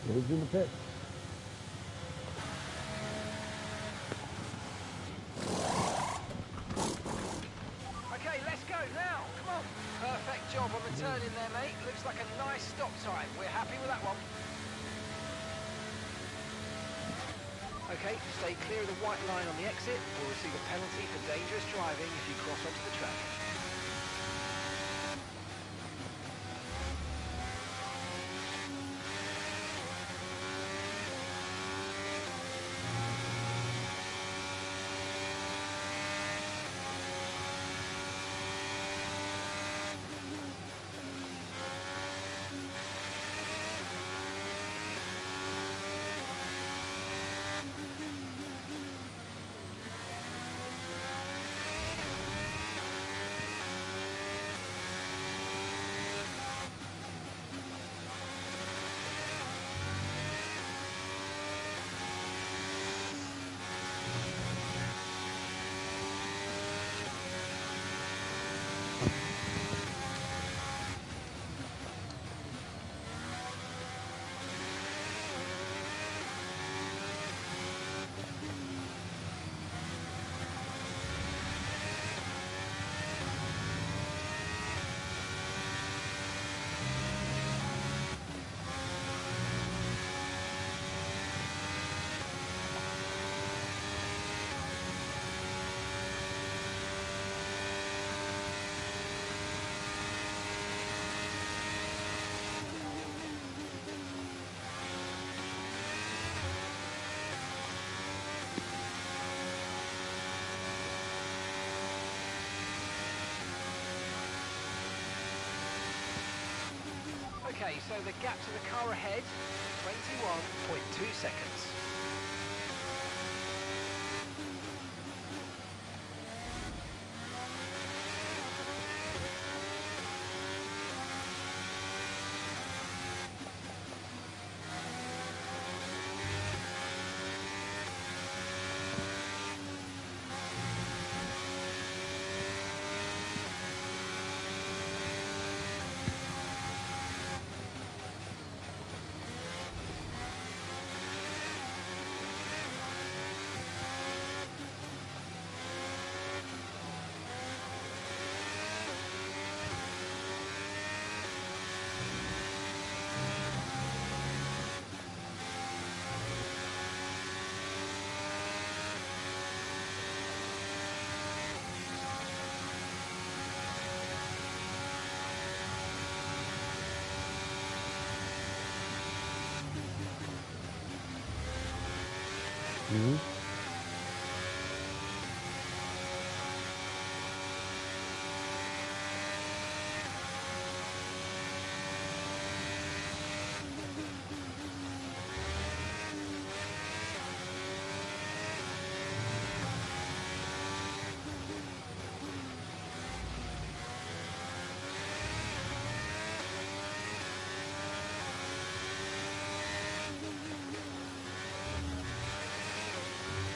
S5: He's in the pit.
S6: Okay, let's go now. Come on. Perfect job on the turn in there, mate. Looks like a nice stop time. We're happy with that one. Okay, stay clear of the white line on the exit. We'll receive a penalty for dangerous driving if you cross onto the track. Okay, so the gap to the car ahead, 21.2 seconds.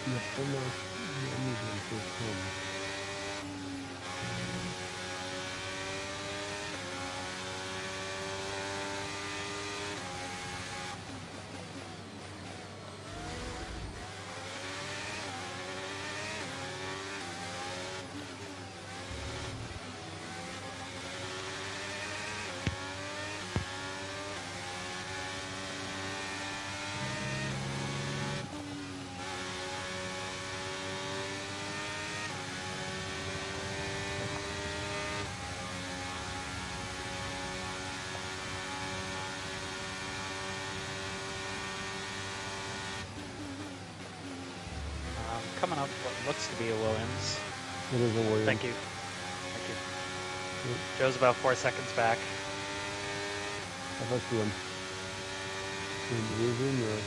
S5: Yeah, almost. Yeah, moving first home.
S3: coming up what looks to be a Williams.
S5: It is a Williams.
S3: Thank you. Thank you. Joe's about 4 seconds back.
S5: I bet you him. Division or...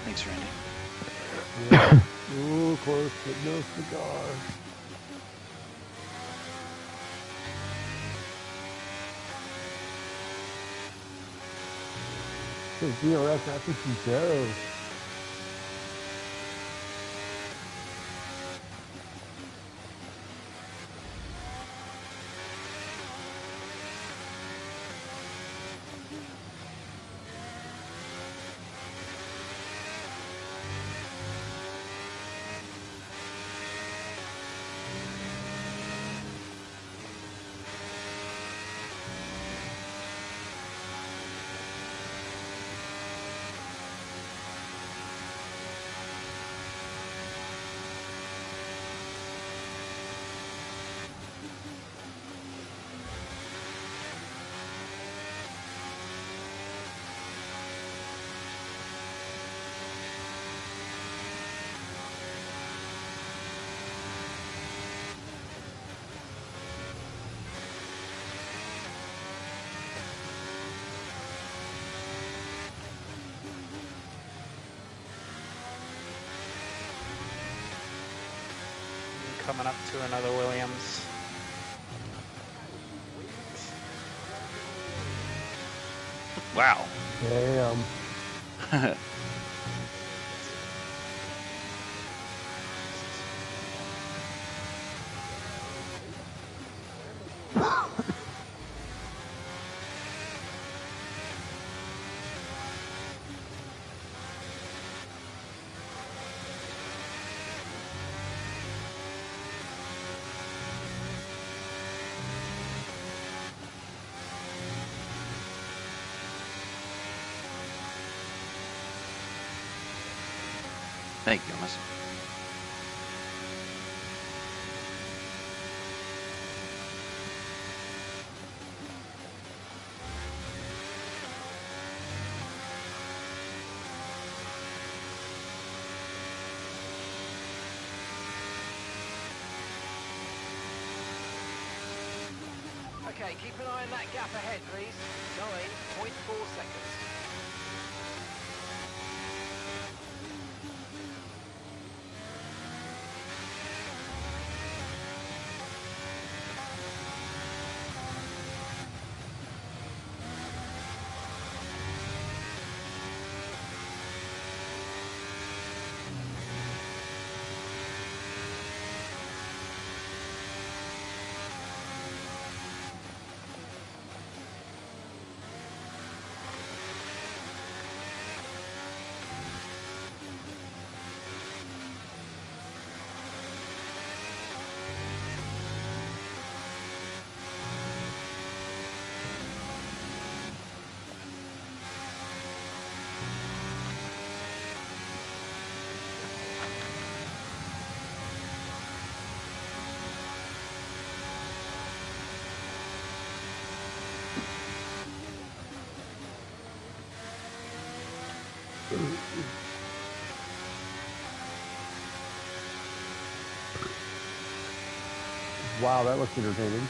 S2: Thanks, Randy.
S5: Yeah. Ooh, close, but no cigar. So DRS after some Joe.
S3: Coming up to another Williams.
S2: Wow.
S5: Damn.
S2: Thank you, Thomas.
S6: Okay, keep an eye on that gap ahead, please. 9.4 seconds.
S5: Wow, that looks entertaining.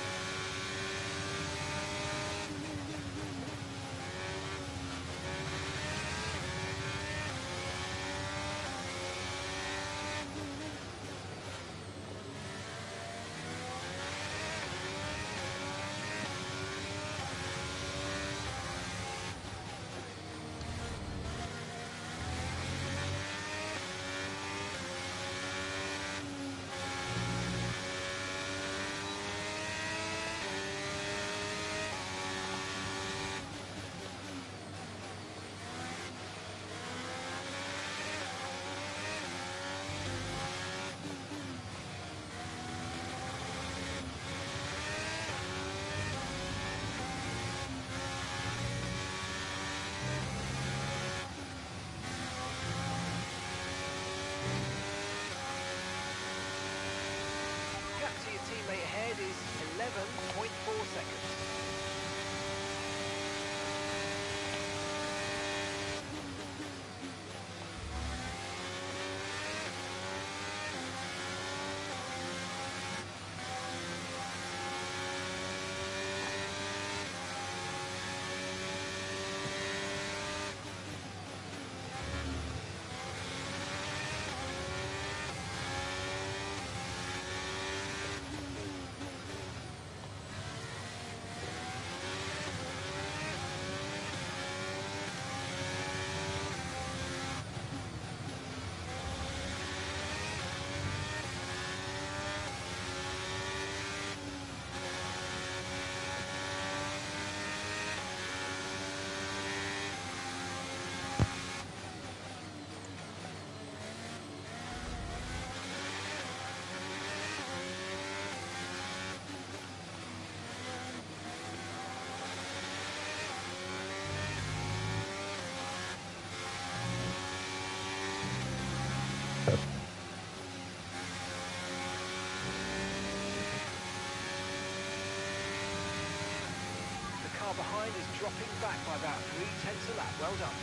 S6: car behind is dropping back by about 3/10 a lap. Well done.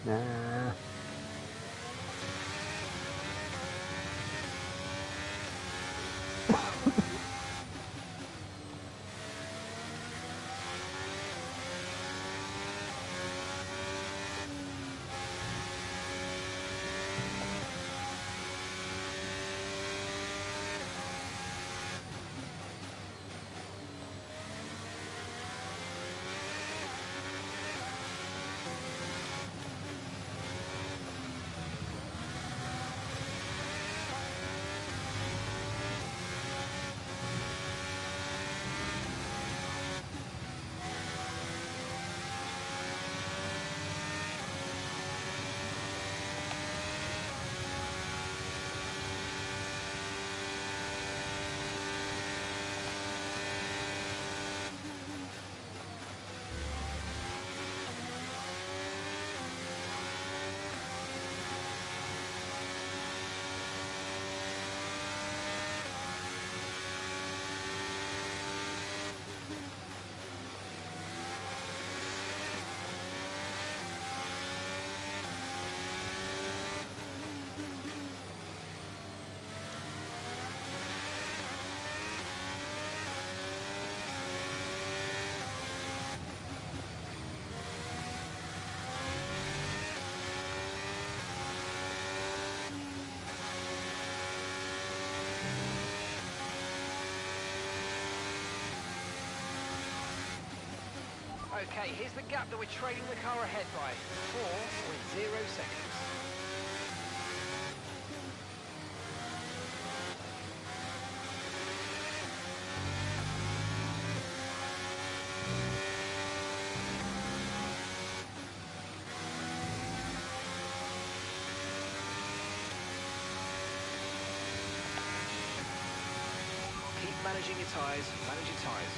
S5: Nah.
S6: Okay, here's the gap that we're trailing the car ahead by. 4.0 seconds. Keep managing your tyres, manage your tyres.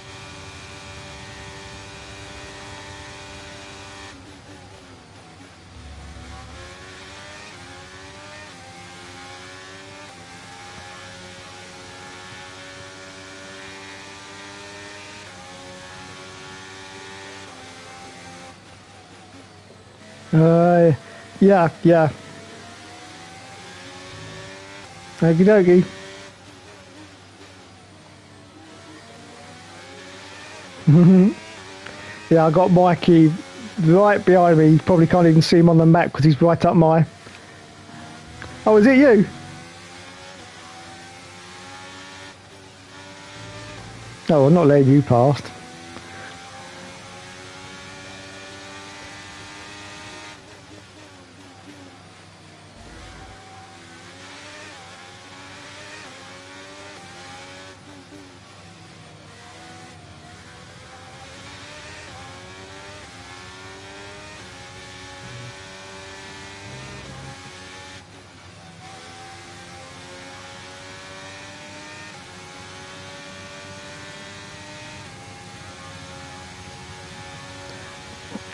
S1: Yeah, yeah. Okie dokie. Yeah, I got Mikey right behind me. You probably can't even see him on the map because he's right up my... Oh, is it you? Oh, I'm not letting you past.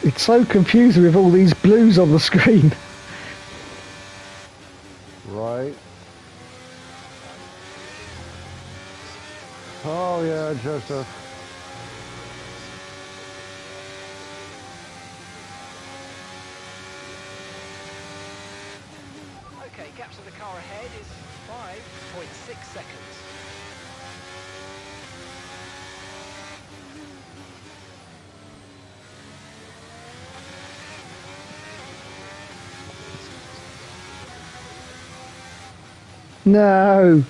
S1: It's so confusing with all these blues on the screen.
S5: Right. Oh yeah, Joseph.
S6: Okay, gap to the car ahead is 5.6 seconds.
S1: No.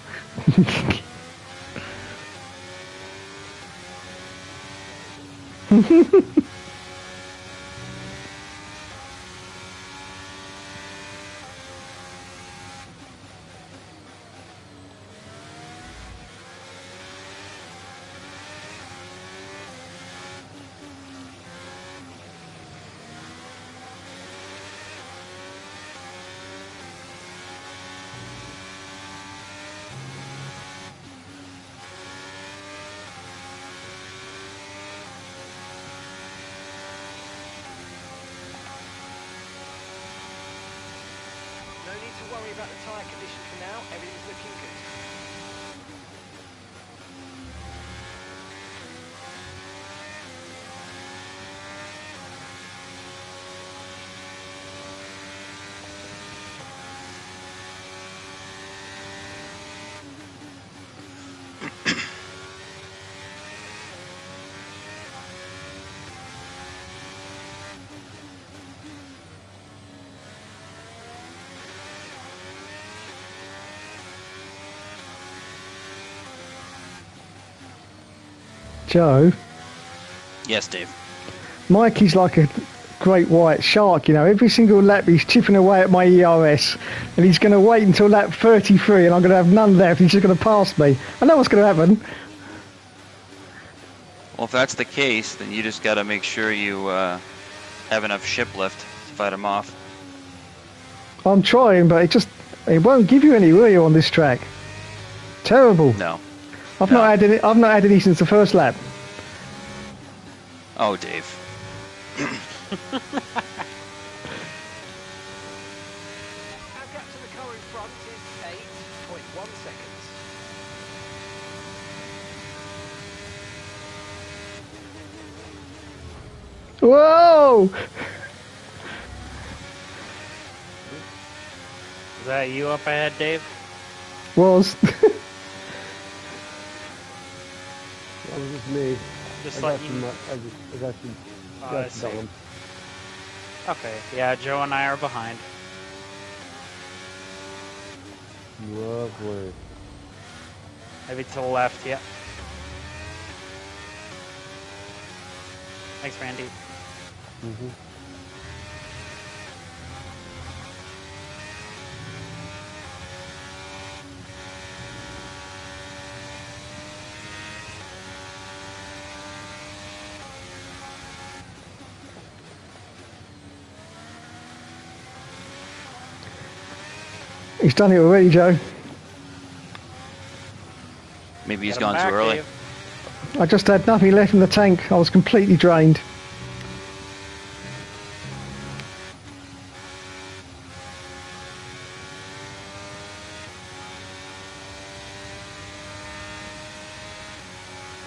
S6: to worry about the tyre condition for now. Everything's looking good.
S1: Joe,
S2: Yes, Dave.
S1: Mikey's like a great white shark, you know. Every single lap he's chipping away at my ERS, and he's going to wait until lap 33, and I'm going to have none left. He's just going to pass me. I know what's going to happen.
S2: Well, if that's the case, then you just got to make sure you have enough ship lift to fight him off.
S1: I'm trying, but it won't give you any, will you, on this track? Terrible.
S2: No.
S1: I've
S2: No.
S1: not had any since the first lap.
S2: Oh, Dave.
S6: Our gap to the car in front is 8.1 seconds.
S1: Whoa!
S3: Is that you up ahead, Dave?
S1: Was.
S5: That was just me.
S3: Just
S5: I
S3: like
S5: got
S3: you.
S5: some, I got some,
S3: Oh, I
S5: got
S3: see.
S5: some.
S3: Okay, yeah, Joe and I are behind.
S5: Lovely.
S3: Maybe to the left, yeah. Thanks, Randy.
S5: Mm-hmm.
S1: He's done it already, Joe.
S2: Maybe he's
S3: Get him
S2: gone too
S3: back,
S2: early.
S3: Dave.
S1: I just had nothing left in the tank. I was completely drained.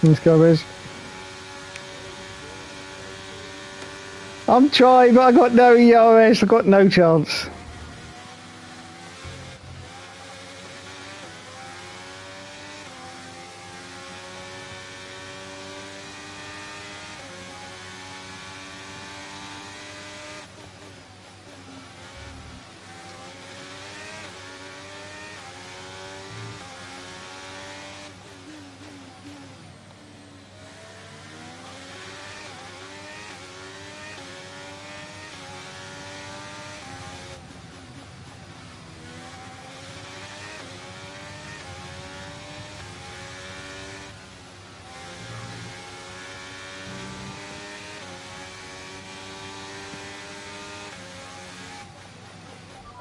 S1: Let's go, Wes. I'm trying, but I got no ERS. I got no chance.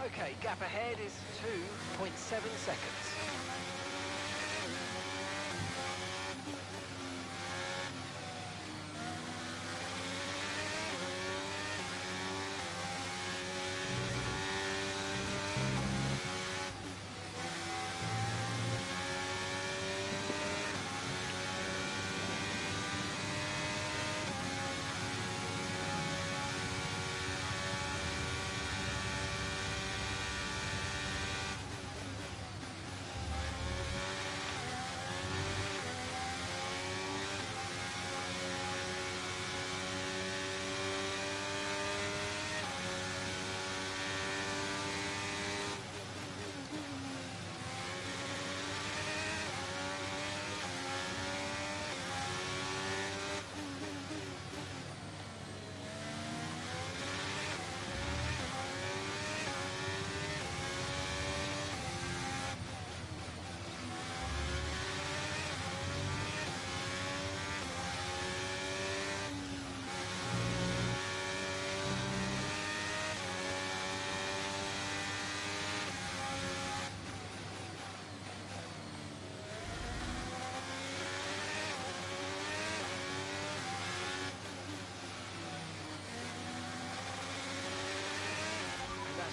S6: Okay, gap ahead is 2.7 seconds.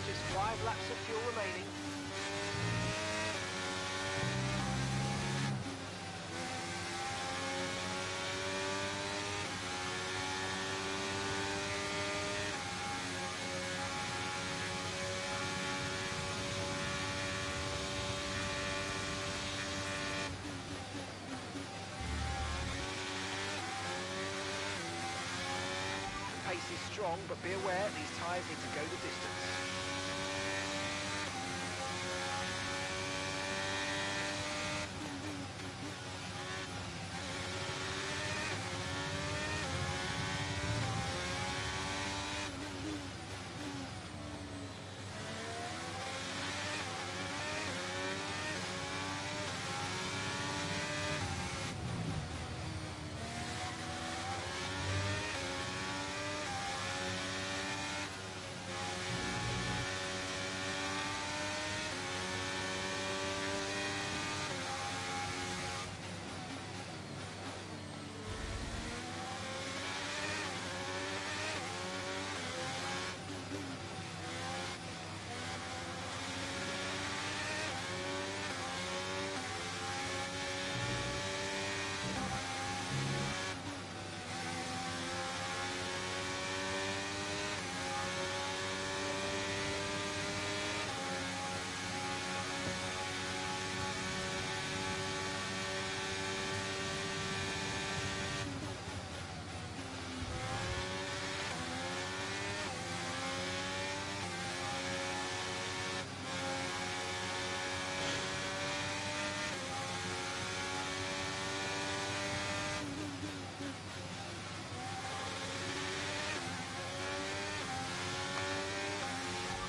S6: Just 5 laps of fuel remaining. Pace is strong, but be aware these tyres need to go the distance.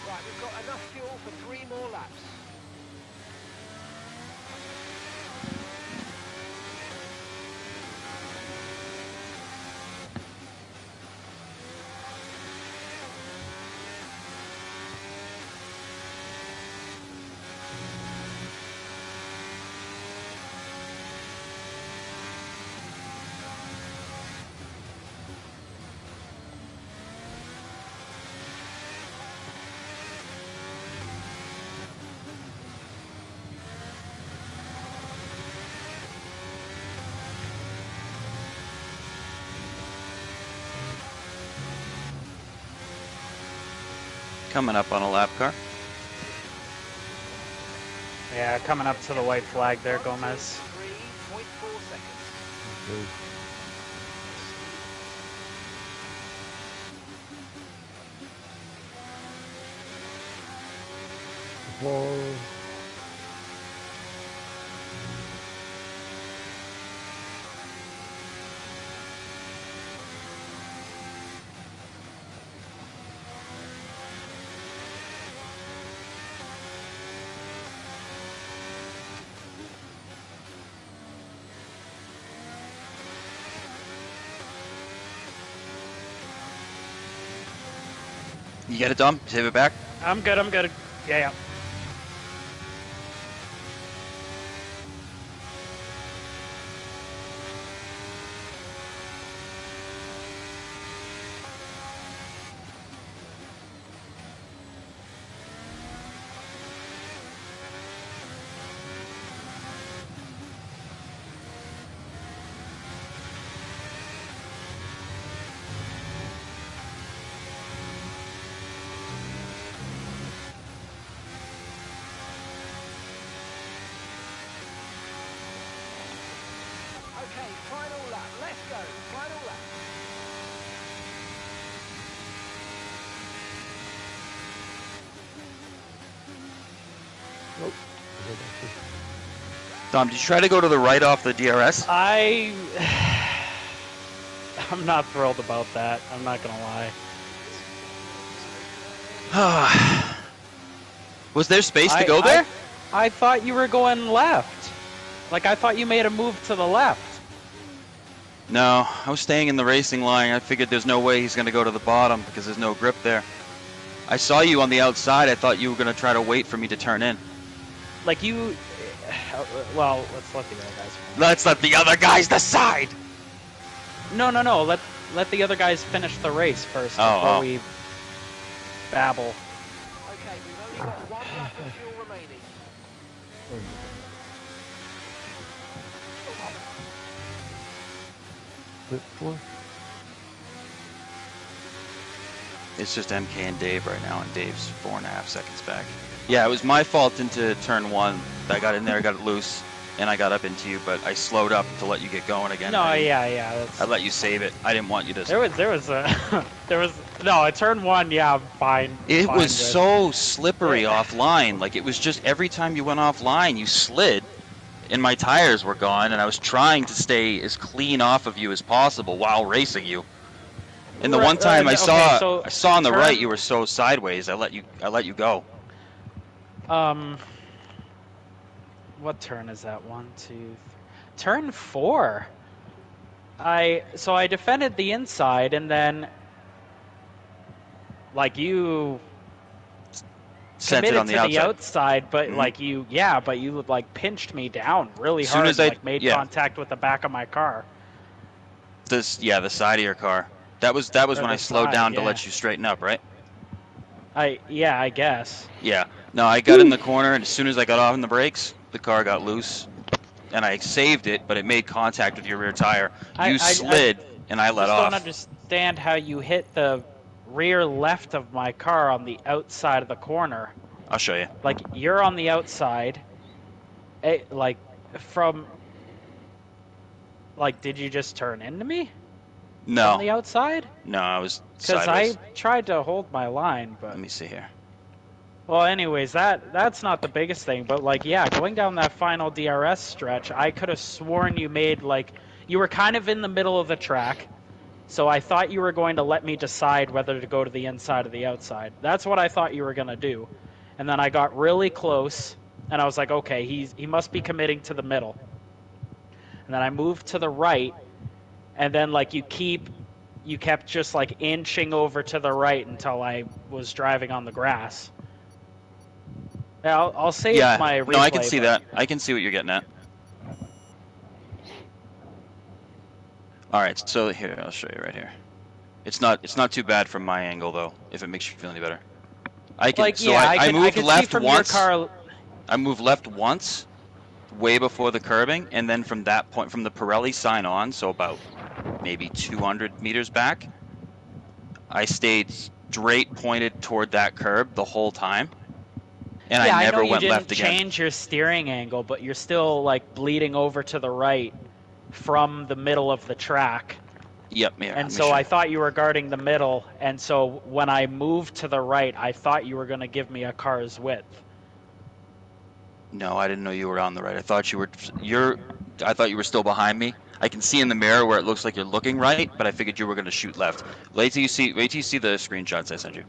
S6: Right, we've got enough fuel for 3 more laps.
S2: Coming up on a lap car.
S3: Yeah, coming up to the white flag there, Gomez.
S6: 3.4 seconds.
S5: Okay. Whoa.
S2: You get it, Dom? Save it back?
S3: I'm good, I'm good. Yeah, yeah.
S6: Okay, final lap. Let's go. Final lap.
S5: Nope.
S2: Dom, did you try to go to the right off the DRS?
S3: I'm not thrilled about that. I'm not gonna lie.
S2: Was there space to go there?
S3: I thought you were going left. Like, I thought you made a move to the left.
S2: No, I was staying in the racing line. I figured there's no way he's going to go to the bottom because there's no grip there. I saw you on the outside. I thought you were going to try to wait for me to turn in.
S3: Like, you... Well, let's let the other guys...
S2: Let's let the other guys decide!
S3: No. Let the other guys finish the race first before we babble.
S6: Okay, You've got 1 lap of fuel remaining.
S2: It's just MK and Dave right now, and Dave's 4.5 seconds back. Yeah, it was my fault into turn 1. I got in there, got it loose, and I got up into you, but I slowed up to let you get going again.
S3: No, yeah. That's...
S2: I let you save it. I didn't want you to.
S3: There was no at turn 1. Yeah, I'm fine.
S2: It
S3: fine
S2: was
S3: with.
S2: so slippery offline. Like, it was just every time you went offline, you slid, and my tires were gone, and I was trying to stay as clean off of you as possible while racing you. And the one time I saw on the right you were so sideways, I let you go.
S3: What turn is that? 1, 2, 3. Turn 4. I defended the inside, and then like you committed to the outside, but like you like pinched me down really hard, and like made contact with the back of my car.
S2: The side of your car. That was when I slowed down to let you straighten up, right?
S3: I guess.
S2: Yeah. No, I got in the corner, and as soon as I got off on the brakes, the car got loose, and I saved it, but it made contact with your rear tire. You slid, and I let off.
S3: I don't understand how you hit the rear left of my car on the outside of the corner.
S2: I'll show you.
S3: Like, you're on the outside. Did you just turn into me?
S2: No.
S3: On the outside?
S2: No, I was sideways.
S3: Because I tried to hold my line, but...
S2: Let me see here.
S3: Well, anyways, that's not the biggest thing, but, like, yeah, going down that final DRS stretch, I could have sworn you made, like... You were kind of in the middle of the track, so I thought you were going to let me decide whether to go to the inside or the outside. That's what I thought you were going to do. And then I got really close, and I was like, okay, he must be committing to the middle. And then I moved to the right, and then, like, you kept just, like, inching over to the right until I was driving on the grass. Yeah, I'll save my replay.
S2: No, I can see that. I can see what you're getting at. All right, so here, I'll show you right here. It's not too bad from my angle, though, if it makes you feel any better. I moved left once. I moved left once, way before the curbing, and then from that point, from the Pirelli sign on, so about maybe 200 meters back, I stayed straight pointed toward that curb the whole time, and I never went left again.
S3: You didn't change your steering angle, but you're still, like, bleeding over to the right from the middle of the track.
S2: Yep, yeah.
S3: And so I thought you were guarding the middle, and so when I moved to the right, I thought you were going to give me a car's width.
S2: No, I didn't know you were on the right. I thought you were still behind me. I can see in the mirror where it looks like you're looking right, but I figured you were going to shoot left. Wait till you see the screenshots I sent you.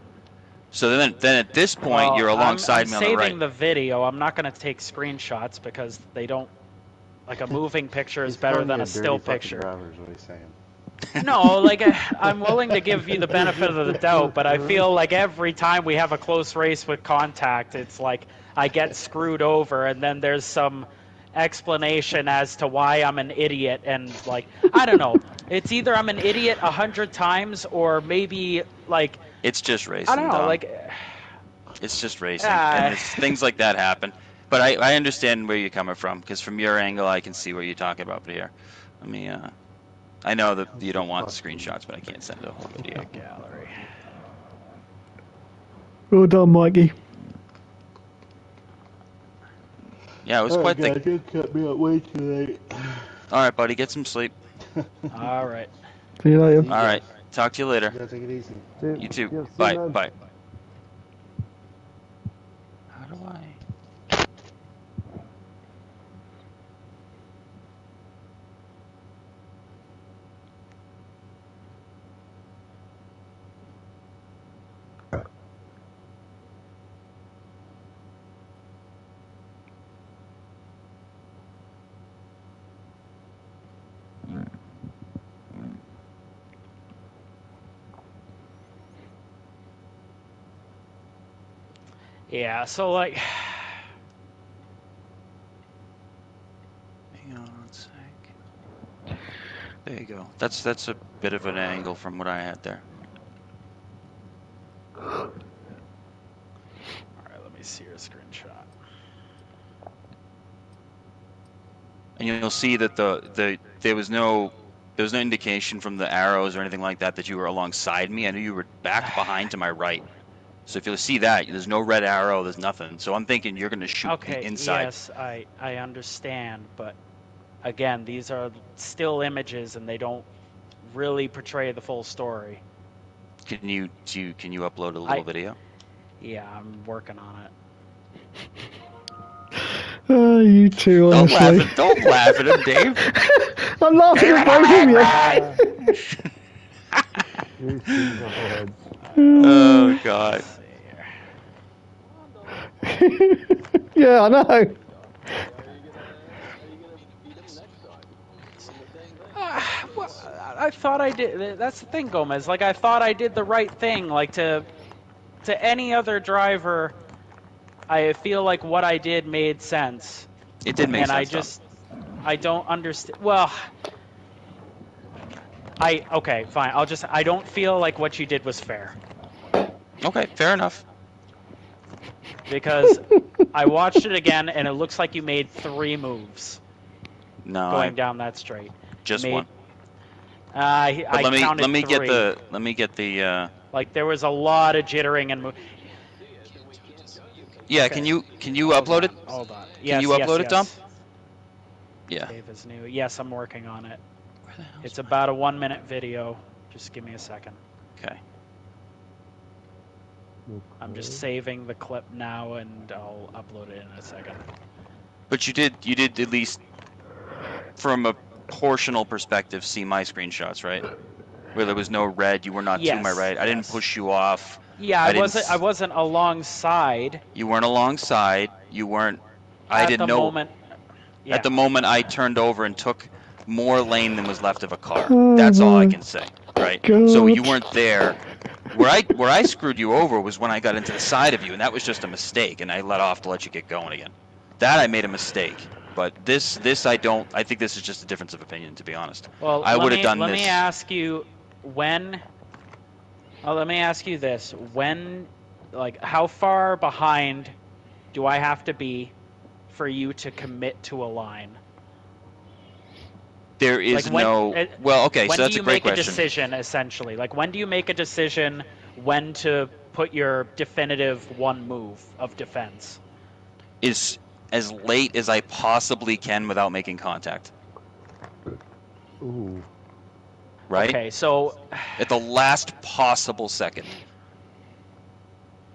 S2: So then at this point, you're alongside me on the right.
S3: I'm saving the video. I'm not going to take screenshots because they don't. Like, a moving picture is better than a still picture. No, like, I'm willing to give you the benefit of the doubt, but I feel like every time we have a close race with contact, it's like I get screwed over, and then there's some explanation as to why I'm an idiot, and, like, I don't know. It's either I'm an idiot 100 times, or maybe, like...
S2: It's just racing,
S3: I don't know,
S2: Dom.
S3: like...
S2: It's just racing, and things like that happen. But I understand where you're coming from, because from your angle, I can see what you're talking about here. Let me, I know that you don't want screenshots, but I can't send a whole video.
S3: Gallery.
S1: Well done, Mikey.
S2: Yeah, it was quite the...
S4: You cut me up way too late.
S2: All right, buddy, get some sleep.
S3: All right.
S1: See you later.
S2: All right, talk to you later.
S4: Yeah, take it easy.
S2: You too. Bye. Bye. How do I...
S3: Yeah, so, like...
S2: Hang on one sec. There you go. That's a bit of an angle from what I had there.
S3: Alright, let me see your screenshot.
S2: And you'll see that there was no indication from the arrows or anything like that that you were alongside me. I knew you were back behind to my right. So if you'll see that, there's no red arrow, there's nothing. So I'm thinking you're going to shoot the inside.
S3: Yes, I understand, but again, these are still images and they don't really portray the full story.
S2: Can you upload a little video?
S3: Yeah, I'm working on it.
S1: Oh, you two, honestly.
S2: Don't laugh at him, Dave.
S1: I'm laughing at both of you.
S2: Oh, God.
S1: Yeah, I know.
S3: Well, I thought I did. That's the thing, Gomez. Like, I thought I did the right thing. Like, to any other driver, I feel like what I did made sense.
S2: It did make sense.
S3: I don't understand. Well, okay, fine. I don't feel like what you did was fair.
S2: Okay, fair enough.
S3: Because I watched it again, and it looks like you made 3 moves.
S2: No,
S3: going down that straight.
S2: Just one.
S3: I counted
S2: let me
S3: 3.
S2: get the.
S3: Like, there was a lot of jittering and.
S2: Yeah,
S3: okay.
S2: can you upload it?
S3: Hold on.
S2: Can you upload it, Dom? Yeah.
S3: Dave is new. Yes, I'm working on it. It's about a 1-minute video. Just give me a second.
S2: Okay.
S3: I'm just saving the clip now, and I'll upload it in a second.
S2: But you did at least, from a portional perspective, see my screenshots, right? Where there was no red, you were not to my right. I didn't push you off.
S3: Yeah, I wasn't alongside.
S2: You weren't alongside. You weren't. I didn't know. At the moment, I turned over and took more lane than was left of a car. That's all I can say, right?
S1: God.
S2: So you weren't there. Where I screwed you over was when I got into the side of you, and that was just a mistake, and I let off to let you get going again. That I made a mistake. But this I don't. I think this is just a difference of opinion, to be honest.
S3: Well,
S2: I would have done this.
S3: Let me ask you when. Oh, let me ask you this: when, like, how far behind do I have to be for you to commit to a line?
S2: There is no. Well, okay, so that's a great question. When do you make a decision,
S3: essentially? Like, when do you make a decision when to put your definitive one move of defense?
S2: Is as late as I possibly can without making contact.
S5: Ooh.
S2: Right?
S3: Okay, so
S2: at the last possible second.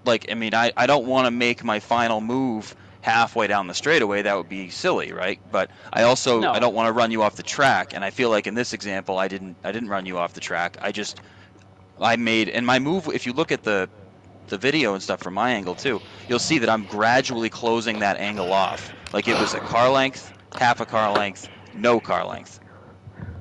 S2: Like, I mean, I don't want to make my final move halfway down the straightaway. That would be silly, right? But I also I don't want to run you off the track, and I feel like in this example I didn't run you off the track. I made, and my move, if you look at the video and stuff from my angle too, you'll see that I'm gradually closing that angle off. Like, it was a car length, half a car length, no car length.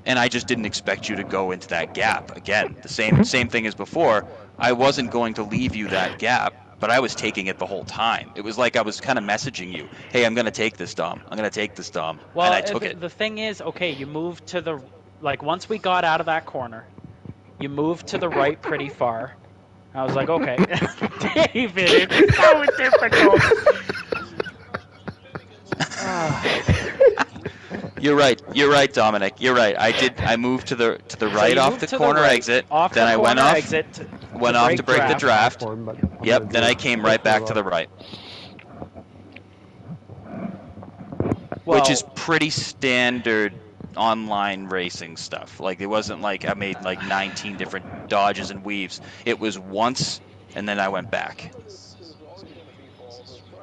S2: And I just didn't expect you to go into that gap again. The same thing as before. I wasn't going to leave you that gap, but I was taking it the whole time. It was like I was kind of messaging you, hey, I'm going to take this, Dom. I'm going to take this, Dom.
S3: Well,
S2: and I took it.
S3: The thing is, okay, you moved to the, like, once we got out of that corner, you moved to the right pretty far. I was like, okay. David, it's so difficult.
S2: You're right, Dominic. You're right. I moved to the right off the corner exit. Then I went off to break the draft. Yep. Then I came right back to the right. Which is pretty standard online racing stuff. Like, it wasn't like I made like 19 different dodges and weaves. It was once, and then I went back.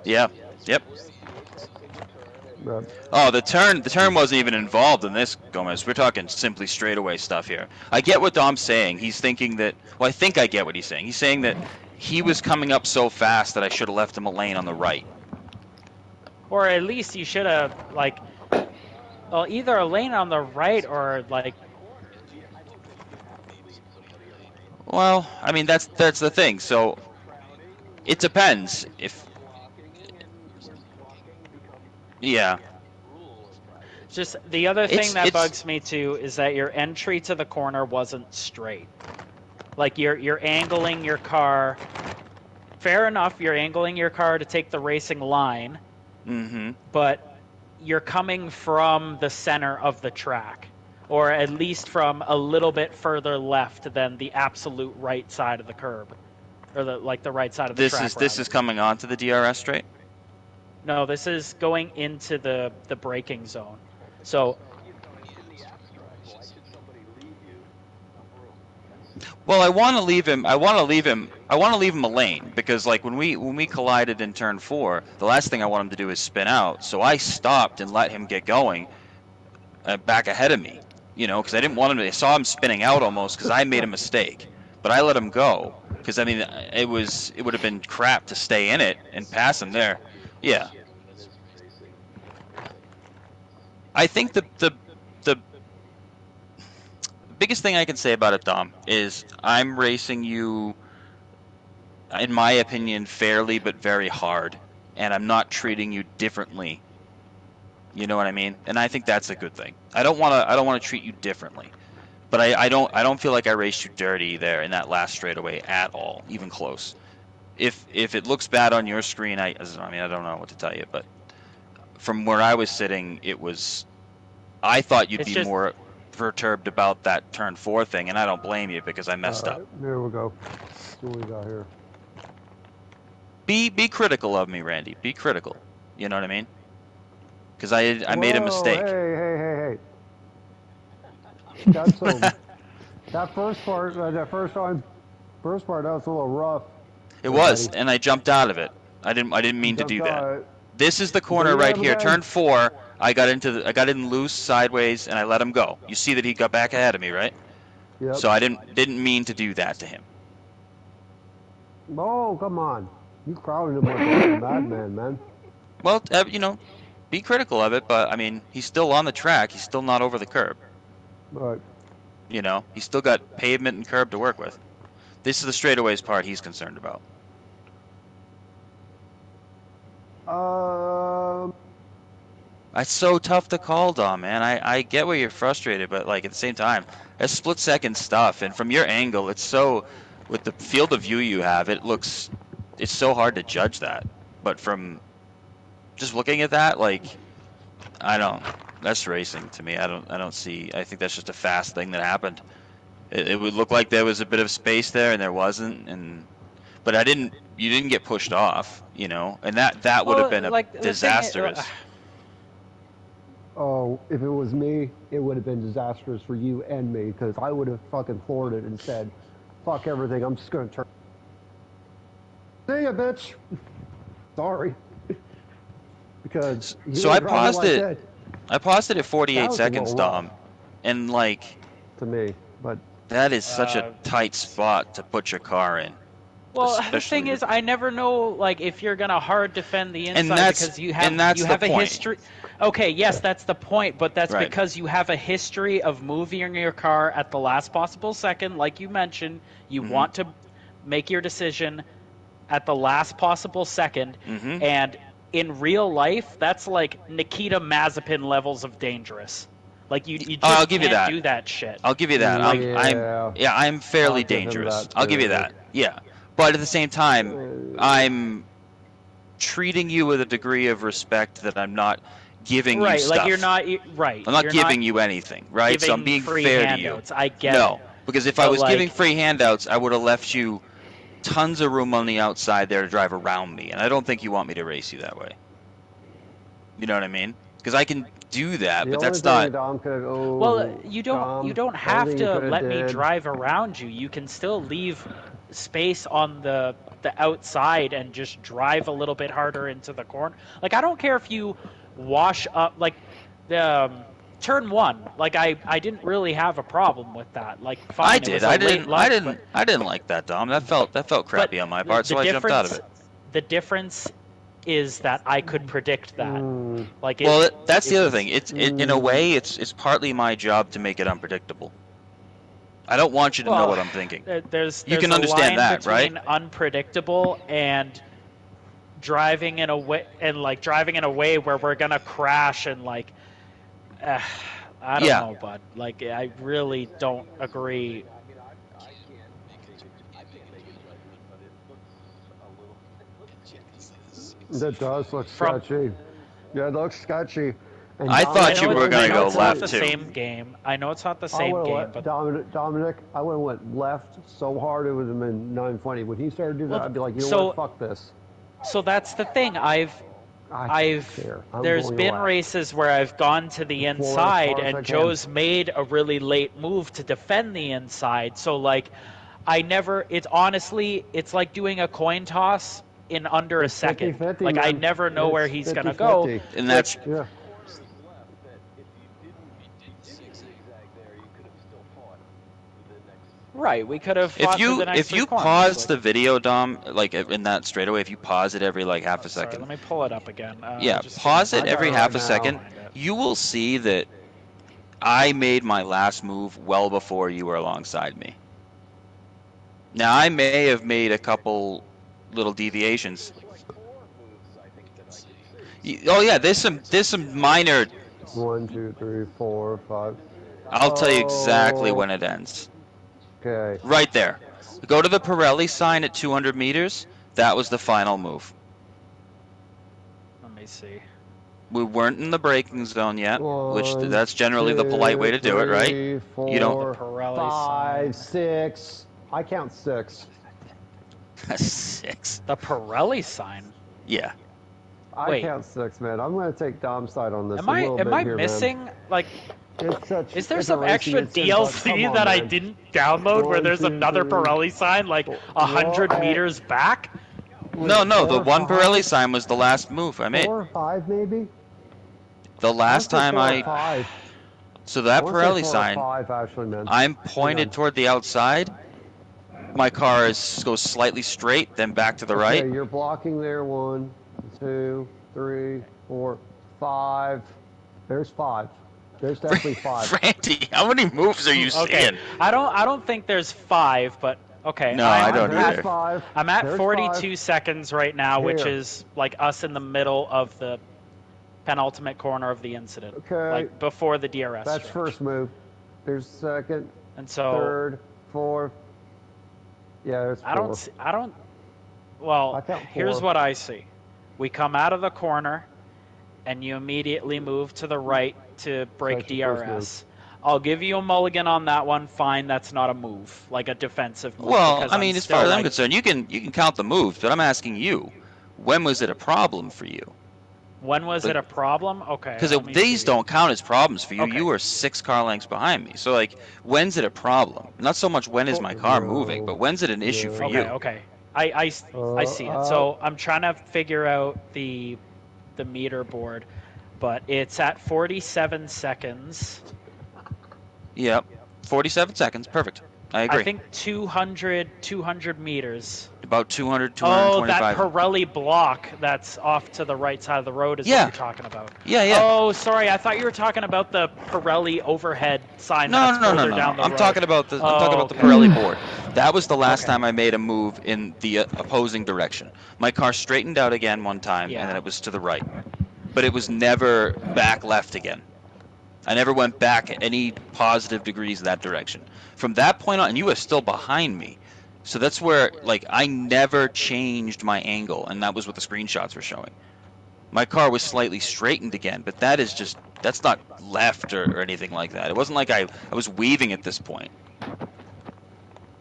S2: Yeah. Yep. Oh, the turn wasn't even involved in this, Gomez. We're talking simply straightaway stuff here. I get what Dom's saying. He's thinking that, well, I think I get what he's saying. He's saying that he was coming up so fast that I should have left him a lane on the right.
S3: Or at least you should have, like, well, either a lane on the right or, like...
S2: Well, I mean, that's the thing. So it depends. If yeah.
S3: Just the other thing that bugs me too is that your entry to the corner wasn't straight. Like, you're angling your car fair enough. You're angling your car to take the racing line, but you're coming from the center of the track, or at least from a little bit further left than the absolute right side of the curb, or the right side of the track.
S2: This is coming onto the DRS straight.
S3: No, this is going into the braking zone. So.
S2: Well, I want to leave him a lane, because like when we collided in turn 4, the last thing I want him to do is spin out. So I stopped and let him get going back ahead of me, because I didn't want him to. I saw him spinning out almost because I made a mistake, but I let him go because I mean it would have been crap to stay in it and pass him there. Yeah. I think the biggest thing I can say about it, Dom, is I'm racing you, in my opinion, fairly but very hard, and I'm not treating you differently. You know what I mean? And I think that's a good thing. I don't want to treat you differently, but I don't feel like I raced you dirty there in that last straightaway at all, even close. If it looks bad on your screen, I don't know what to tell you, but from where I was sitting, I thought you'd be more perturbed about that turn 4 thing, and I don't blame you because I messed up.
S5: There we go. See what we got here.
S2: Be critical of me, Randy. Be critical. You know what I mean? Because I made a mistake.
S5: Hey. That's that first part, that first part, that was a little rough.
S2: It was, and I jumped out of it. I didn't mean to do that. This is the corner right here, turn 4. I got in loose sideways, and I let him go. You see that he got back ahead of me, right?
S5: Yep.
S2: So I didn't mean to do that to him.
S5: Oh, come on! You crowded him like a madman, man.
S2: Well, be critical of it, but I mean, he's still on the track. He's still not over the curb.
S5: Right.
S2: He's still got pavement and curb to work with. This is the straightaways part he's concerned about. It's so tough to call, Dom, man. I get where you're frustrated, but like at the same time, that's split-second stuff, and from your angle, it's so, with the field of view you have, it's so hard to judge that. But from just looking at that, like, that's racing to me. I think that's just a fast thing that happened. It would look like there was a bit of space there, and there wasn't, but you didn't get pushed off, and that would have been disastrous.
S5: Oh, if it was me, it would have been disastrous for you and me, because I would have fucking floored it and said, fuck everything, I'm just going to turn. See ya, bitch. Sorry. Because...
S2: So I paused it. I paused it at 48 seconds, Dom. And, like...
S5: To me, but...
S2: That is such a tight spot to put your car in.
S3: Well, the thing is, I never know, like, if you're going to hard defend the inside because you have a history... Okay, yes, that's the point, but that's because you have a history of moving your car at the last possible second. Like you mentioned, you want to make your decision at the last possible second, and in real life, that's like Nikita Mazepin levels of dangerous. Like you just can't do that shit.
S2: I'll give you that. I'm fairly dangerous. I'll give you that. Yeah, but at the same time, I'm treating you with a degree of respect that I'm not giving you stuff.
S3: Like you're not right.
S2: I'm not giving you anything, right? So I'm being fair to you.
S3: I get it.
S2: Because if I was giving free handouts, I would have left you tons of room on the outside there to drive around me, and I don't think you want me to race you that way. You know what I mean? Because I can do that, but that's not.
S3: Well, you don't have to let me drive around you. You can still leave space on the outside and just drive a little bit harder into the corner. Like I don't care if you wash up like the turn 1. Like I didn't really have a problem with that. Like fine,
S2: I did. I didn't like that, Dom. That felt crappy on my part, so I jumped out of it.
S3: The difference is that I could predict that.
S2: That's the other thing. In a way, it's partly my job to make it unpredictable. I don't want you to know what I'm thinking. You can understand that, right?
S3: Unpredictable and driving in a way where we're gonna crash and like I don't know, bud. Like I really don't agree.
S5: That does look sketchy. Yeah, it looks sketchy. And
S2: I thought you were going to go
S3: it's not
S2: left,
S3: the
S2: too.
S3: same game. I know it's not the
S5: I
S3: same
S5: would
S3: game,
S5: have
S3: but
S5: Dominic, I would have went left so hard it would have been 920. When he started doing that, I'd be like, you know
S3: so-
S5: what, fuck this.
S3: so that's the thing.
S5: I don't care. I'm
S3: There's
S5: going
S3: been
S5: left.
S3: races where I've gone to the
S5: Explore as
S3: inside
S5: far as I
S3: and
S5: can.
S3: Joe's made a really late move to defend the inside. So like, it's honestly, it's like doing a coin toss in under a second.
S5: 50-50,
S3: Like I
S5: man.
S3: never know
S5: It's
S3: where he's gonna go.
S5: 50-50.
S2: And that's
S5: Yeah.
S3: Right, we could have fought for the next
S2: if you
S3: 3 corners,
S2: pause
S3: like-
S2: the video, Dom, like in that straightaway, if you pause it every like half a
S3: Sorry,
S2: second,
S3: let me pull it up again.
S2: yeah,
S3: Just
S2: pause
S5: I
S2: it
S5: got
S2: every
S5: it
S2: half
S5: right
S2: a
S5: now.
S2: second, you will see that I made my last move well before you were alongside me. Now I may have made a couple little deviations. Oh yeah, there's some minor.
S5: 1, 2, 3, 4, 5.
S2: I'll tell you exactly
S5: Oh.
S2: when it ends.
S5: Okay.
S2: Right there. Go to the Pirelli sign at 200 meters. That was the final move.
S3: Let me see.
S2: We weren't in the braking zone yet, which
S5: One,
S2: that's generally the polite way to do it, right?
S5: 3, 4,
S2: You don't-
S3: Pirelli
S5: 5,
S3: sign.
S5: 6. I count 6.
S2: 6.
S3: The Pirelli sign.
S2: Yeah.
S5: I
S3: Wait.
S5: count 6, man. I'm going to take Dom's side on this
S3: Am
S5: a
S3: I
S5: little bit here,
S3: missing like?
S5: Man. It's such,
S3: Is there
S5: it's a
S3: some
S5: racing
S3: extra
S5: incident, but
S3: DLC
S5: come on,
S3: that I
S5: man.
S3: didn't download where
S5: 1,
S3: there's
S5: 2,
S3: another
S5: 3.
S3: Pirelli sign like 100
S5: Well,
S3: meters back?
S2: No, the
S5: 4,
S2: one
S5: 5,
S2: Pirelli sign was the last move I made.
S5: 4 or 5, maybe?
S2: The last time
S5: I
S2: I.
S5: 5.
S2: So that
S5: I wanna say
S2: Pirelli
S5: 4 or
S2: sign,
S5: 5, actually, man.
S2: I'm pointed toward the outside. My car goes slightly straight, then back to the right.
S5: Okay, you're blocking there. 1, 2, 3, 4, 5. There's 5. There's definitely 5.
S2: Randy, how many moves are you
S3: Okay,
S2: seeing?
S3: I don't think there's 5, but okay.
S2: No, I don't
S5: There's
S2: either.
S5: 5.
S3: I'm at
S5: There's
S3: 42
S5: 5.
S3: seconds right now, which
S5: Here.
S3: is like us in the middle of the penultimate corner of the incident,
S5: Okay.
S3: like before the DRS.
S5: That's
S3: stretch.
S5: first move. There's second,
S3: And so
S5: third, fourth. Yeah, there's 4.
S3: I don't.
S5: I
S3: Well,
S5: count
S3: here's
S5: 4.
S3: what I see. We come out of the corner, and you immediately move to the right to break
S5: That's your first
S3: DRS. I'll give you a mulligan on that one. Fine, that's not a move, like a defensive move.
S2: Well,
S3: because
S2: I
S3: I'm
S2: mean, as
S3: still,
S2: far as I'm
S3: like-
S2: concerned, you can count the moves, but I'm asking you, when was it a problem for you?
S3: When was it a problem? Okay.
S2: Because
S3: let me
S2: these
S3: see.
S2: don't count as problems for you.
S3: Okay.
S2: You were 6 car lengths behind me. So, like, when's it a problem? Not so much when is my car moving, but when's it an issue for
S3: Okay,
S2: you?
S3: okay. I see it. So I'm trying to figure out the meter board, but it's at 47 seconds.
S2: Yep. 47 seconds. Perfect. I agree.
S3: I think 200 meters.
S2: About 200,
S3: Oh,
S2: 225.
S3: that Pirelli block that's off to the right side of the road is
S2: Yeah.
S3: what you're talking about.
S2: Yeah, yeah.
S3: Oh, sorry. I thought you were talking about the Pirelli overhead sign
S2: No,
S3: that's
S2: no, no,
S3: further
S2: no,
S3: down
S2: no.
S3: the
S2: I'm
S3: road.
S2: talking about the
S3: Okay.
S2: Pirelli board. That was the last
S3: Okay.
S2: time I made a move in the opposing direction. My car straightened out again one time,
S3: Yeah.
S2: and then it was to the right. But it was never back left again. I never went back any positive degrees that direction. From that point on, and you were still behind me. So that's where, like, I never changed my angle, and that was what the screenshots were showing. My car was slightly straightened again, but that's not left or anything like that. It wasn't like I was weaving at this point.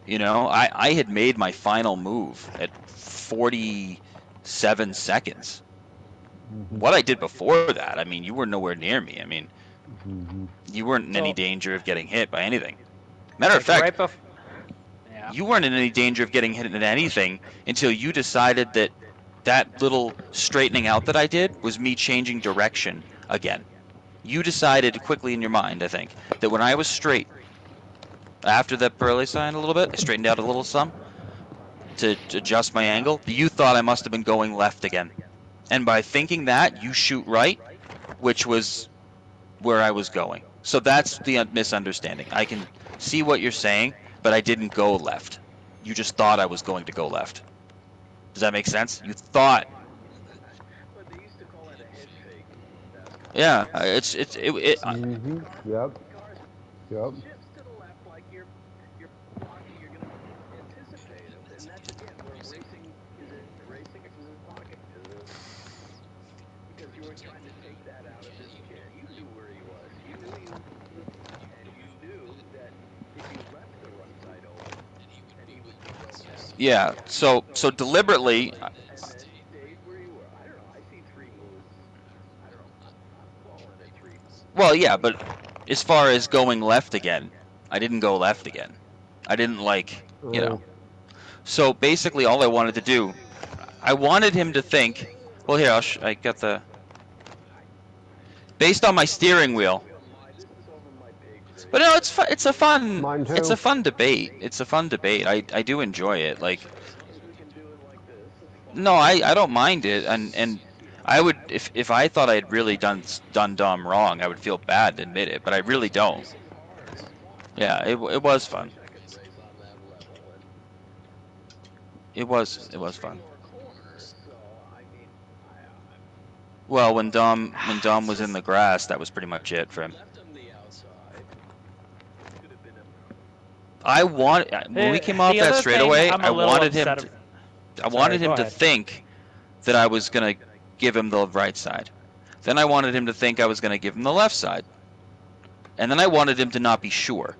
S2: You know, I had made my final move at 47 seconds. What I did before that, I mean, you were nowhere near me. I mean, you weren't in any danger of getting hit by anything. Matter of fact,
S3: Yeah.
S2: you weren't in any danger of getting hit in anything until you decided that little straightening out that I did was me changing direction again. You decided quickly in your mind, I think, that when I was straight, after that Pirelli sign a little bit, I straightened out a little some to adjust my angle. You thought I must have been going left again. And by thinking that, you shoot right, which was where I was going. So that's the misunderstanding. I can see what you're saying, but I didn't go left. You just thought I was going to go left. Does that make sense? You thought. Yeah, it
S5: Yep. Yep.
S2: Yeah. So deliberately. Well, yeah, but as far as going left again, I didn't go left again. I didn't
S5: Oh.
S2: So basically, all I wanted to do, I wanted him to think. Well, here I got the. Based on my steering wheel. But no, it's it's a fun.
S5: Mine too.
S2: It's a fun debate. It's a fun debate. I do enjoy it. Like. No, I don't mind it, and I would if I thought I had really done dumb wrong, I would feel bad to admit it, but I really don't. Yeah, it was fun. It was fun. Well, when Dom was in the grass, that was pretty much it for him. When we came off that straightaway, I wanted him to think that I was gonna give him the right side. Then I wanted him to think I was gonna give him the left side. And then I wanted him to not be sure.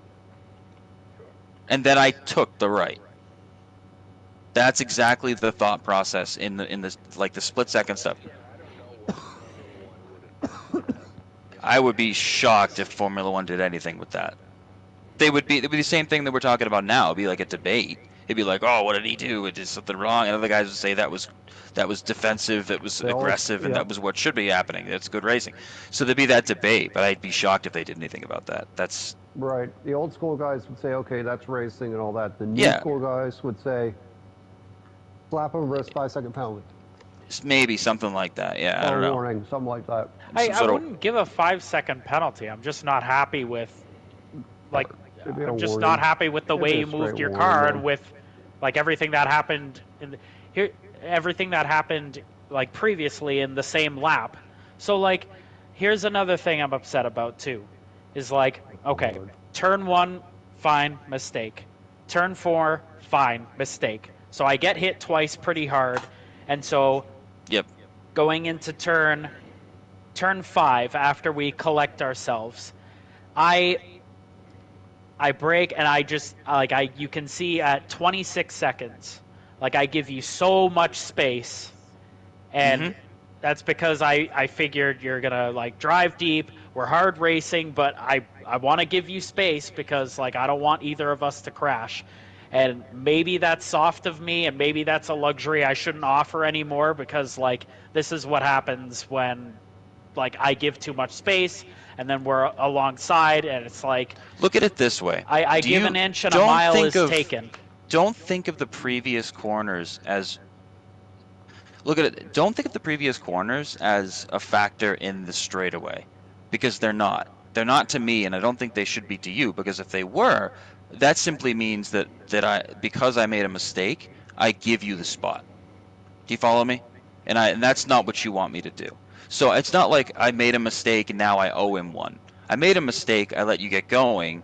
S2: And then I took the right. That's exactly the thought process in the like the split second stuff. I would be shocked if Formula One did anything with that. It would be the same thing that we're talking about now. It'd be like a debate. It'd be like, oh, what did he do? It did something wrong. And other guys would say that was defensive, it was aggressive, and that was what should be happening. That's good racing. So there'd be that debate, but I'd be shocked if they did anything about that. That's
S5: right. The old school guys would say, okay, that's racing and all that. The new school guys would say, slap on the wrist, 5-second penalty.
S2: Maybe something like that. Yeah, I don't know.
S5: Warning, something like that.
S3: I wouldn't give a 5-second penalty. I'm just not happy with, I'm just not happy with the way you moved your car and with, everything that happened everything that happened previously in the same lap. So here's another thing I'm upset about too, is okay, turn 1, fine, mistake. Turn 4, fine, mistake. So I get hit twice pretty hard, and so going into turn 5 after we collect ourselves, I brake and I just you can see at 26 seconds, I give you so much space, and that's because I figured you're gonna drive deep. We're hard racing, but I want to give you space because I don't want either of us to crash. And maybe that's soft of me, and maybe that's a luxury I shouldn't offer anymore because this is what happens when I give too much space, and then we're alongside, and it's
S2: look at it this way.
S3: I give an inch and a mile is taken.
S2: Don't think of the previous corners as don't think of the previous corners as a factor in the straightaway, because they're not. They're not to me, and I don't think they should be to you, because if they were, that simply means that because I made a mistake, I give you the spot. Do you follow me? And that's not what you want me to do. So it's not like I made a mistake and now I owe him one. I made a mistake, I let you get going,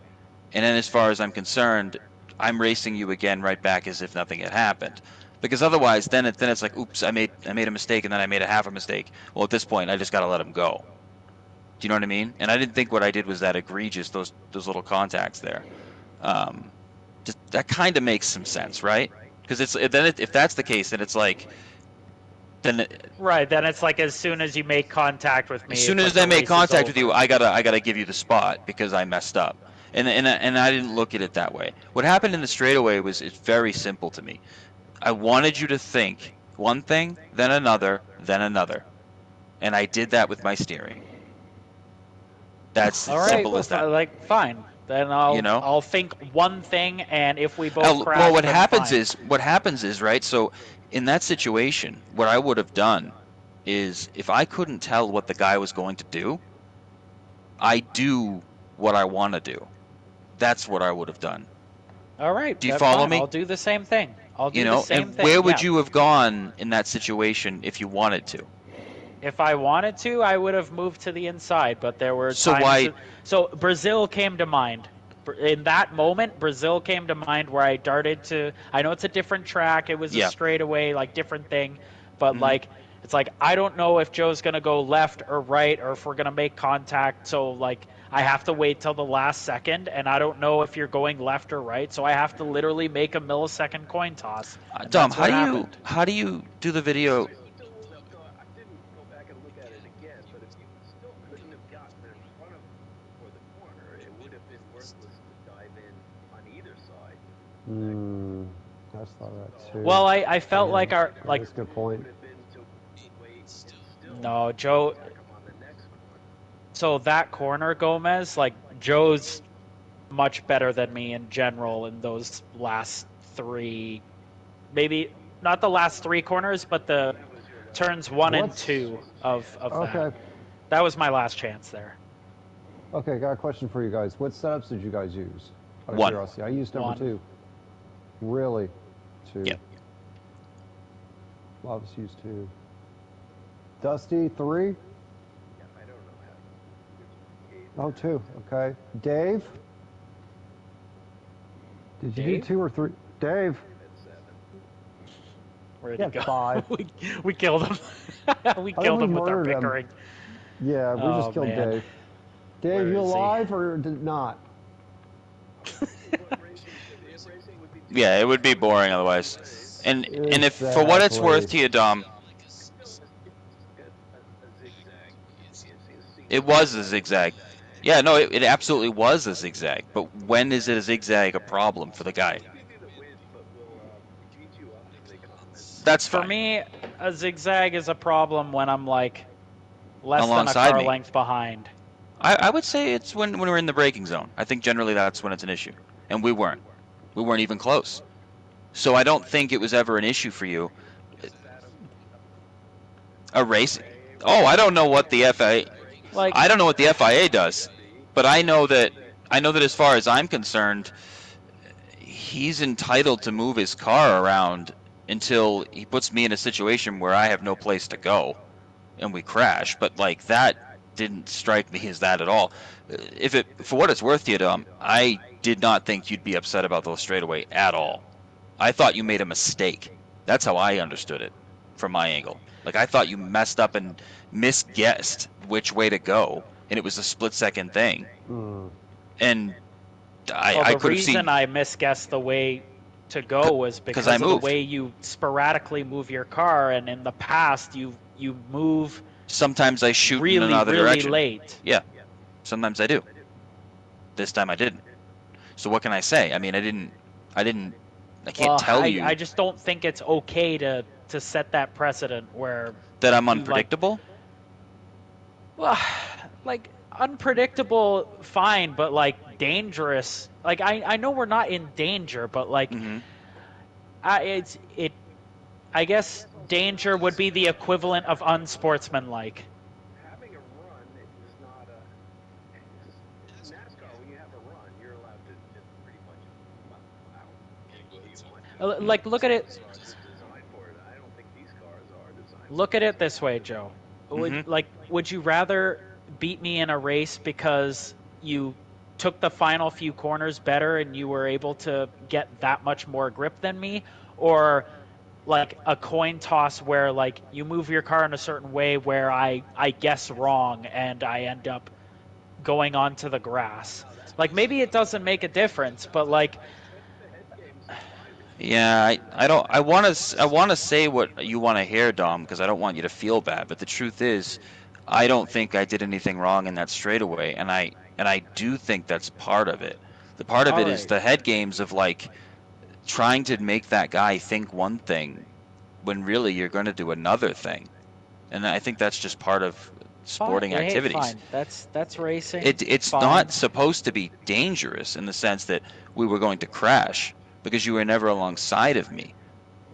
S2: and then as far as I'm concerned, I'm racing you again right back as if nothing had happened. Because otherwise, then it's like, oops, I made a mistake and then I made a half a mistake. Well, at this point, I just got to let him go. Do you know what I mean? And I didn't think what I did was that egregious, those little contacts there. That kind of makes some sense, right? Because if that's the case, then it's then
S3: it's as soon as you make contact with me.
S2: As soon as I make contact with you, I gotta give you the spot because I messed up, and I didn't look at it that way. What happened in the straightaway it's very simple to me. I wanted you to think one thing, then another, and I did that with my steering. That's as simple as that.
S3: Fine. Then I'll think one thing, and if we both crash,
S2: well, what happens is right. So in that situation, what I would have done is, if I couldn't tell what the guy was going to do, I do what I want to do. That's what I would have done.
S3: All right.
S2: Do you follow me?
S3: I'll do the same thing. The same thing.
S2: Where would you have gone in that situation if you wanted to?
S3: If I wanted to, I would have moved to the inside, but there were times. So Brazil came to mind. In that moment, Brazil came to mind where I darted to. I know it's a different track. It was a straightaway, different thing, but It's like, I don't know if Joe's going to go left or right or if we're going to make contact. So, like, I have to wait till the last second, and I don't know if you're going left or right. So I have to literally make a millisecond coin toss. And
S2: Dom,
S3: that's what happened.
S2: how do you do the video?
S5: I just thought of that too.
S3: Well, I felt like
S5: that's a good point.
S3: No, Joe. So that corner, Gomez, like, Joe's much better than me in general in those last three, maybe not the last three corners, but the turns 1 and 2 of
S5: Okay.
S3: that. That was my last chance there.
S5: Okay, got a question for you guys. What setups did you guys use? Out of
S2: One.
S5: curiosity. I used number
S3: One.
S5: 2. Really? 2.
S2: Yeah.
S5: Loves used 2. Dusty, 3? Oh, 2. Okay. Dave? Did you do
S3: Dave?
S5: 2 or 3? Dave?
S3: Where'd
S5: Yeah,
S3: he go?
S5: 5.
S3: we killed him. We killed him with our
S5: murdered him.
S3: bickering.
S5: Yeah, we just killed
S3: man.
S5: Dave. Dave,
S3: Where
S5: you
S3: is he?
S5: alive or did not?
S2: Yeah, it would be boring otherwise. And if for what it's worth to you, Dom, it was a zigzag. Yeah, no, it absolutely was a zigzag. But when is it a zigzag a problem for the guy? That's
S3: For
S2: fine.
S3: me, a zigzag is a problem when I'm like less
S2: Alongside
S3: than a car
S2: me.
S3: length behind.
S2: I would say it's when we're in the braking zone. I think generally that's when it's an issue. And we weren't. We weren't even close. So I don't think it was ever an issue for you. A race? Oh, I don't know what the FIA...
S3: Like,
S2: I don't know what the FIA does. But I know that as far as I'm concerned, he's entitled to move his car around until he puts me in a situation where I have no place to go and we crash. But like that didn't strike me as that at all. For what it's worth to you, Dom, I did not think you'd be upset about those straightaway at all. I thought you made a mistake. That's how I understood it from my angle. Like, I thought you messed up and misguessed which way to go, and it was a split-second thing. And I
S3: the
S2: could have seen...
S3: reason I misguessed the way to go was because
S2: I
S3: of the
S2: moved.
S3: way you sporadically move your car, and in the past you move
S2: Sometimes I shoot
S3: really,
S2: in another
S3: really
S2: direction.
S3: late.
S2: Yeah, sometimes I do. This time I didn't. So what can I say? I mean, I can't tell you
S3: I just don't think it's okay to set that precedent where
S2: that I'm unpredictable.
S3: Well, like, unpredictable, fine, but like dangerous. Like, I know we're not in danger, but like, I guess danger would be the equivalent of unsportsmanlike.
S7: Having a run is not a NASCAR. When you have a run, you're allowed to just pretty much
S3: Like, look at it.
S7: Designed for it. I don't think these cars are designed.
S3: Look at it this way, Joe. Would you rather beat me in a race because you took the final few corners better and you were able to get that much more grip than me, or like a coin toss where like you move your car in a certain way where I guess wrong and I end up going onto the grass? Like, maybe it doesn't make a difference, but like,
S2: yeah, I want to say what you want to hear, Dom, because I don't want you to feel bad. But the truth is, I don't think I did anything wrong in that straightaway, and I do think that's part of it. The part of it is the head games of like trying to make that guy think one thing when really you're going to do another thing, and I think that's just part of sporting activities.
S3: Fine. That's racing.
S2: It's
S3: fine.
S2: not supposed to be dangerous in the sense that we were going to crash because you were never alongside of me.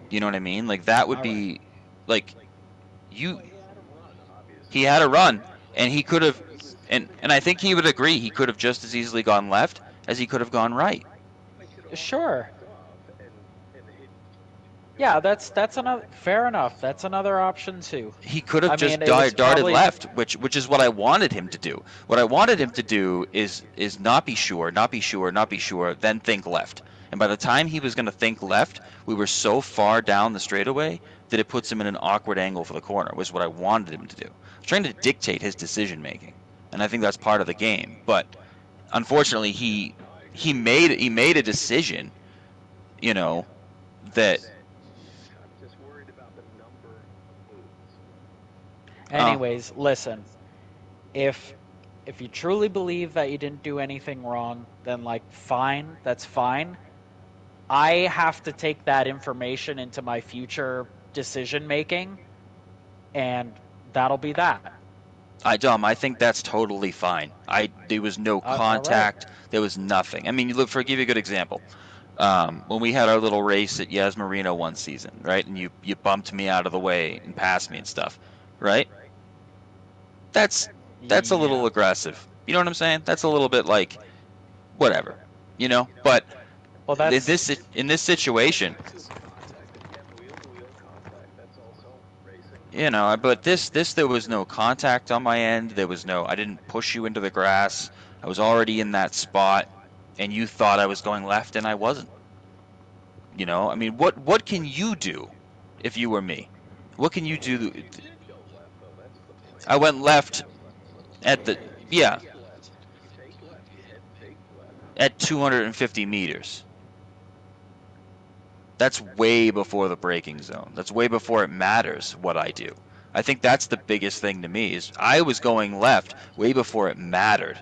S2: You know what I mean? Like, that would be like you. He had a run, and he could have, and I think he would agree, he could have just as easily gone left as he could have gone right.
S3: Sure. Yeah, that's another, fair enough. That's another option too.
S2: He could have just
S3: it was
S2: darted
S3: probably
S2: left, which is what I wanted him to do. What I wanted him to do is not be sure, then think left. And by the time he was going to think left, we were so far down the straightaway that it puts him in an awkward angle for the corner, was what I wanted him to do. I was trying to dictate his decision making, and I think that's part of the game. But unfortunately, he made a decision, you know, that.
S7: I'm just worried about the number of moves.
S3: Anyways, listen. If you truly believe that you didn't do anything wrong, then like fine, that's fine. I have to take that information into my future decision making, and that'll be that.
S2: I think that's totally fine. There was no contact. Right. There was nothing. I mean, give you a good example. When we had our little race at Yas Marino one season, right? And you bumped me out of the way and passed me and stuff, right? That's a little aggressive. You know what I'm saying? That's a little bit like, whatever, you know. But in this situation, you know. But this there was no contact on my end. There was no. I didn't push you into the grass. I was already in that spot, and you thought I was going left, and I wasn't. You know. I mean, what can you do if you were me? What can you do? I went left at the at 250 meters. That's way before the braking zone. That's way before it matters what I do. I think that's the biggest thing to me is I was going left way before it mattered.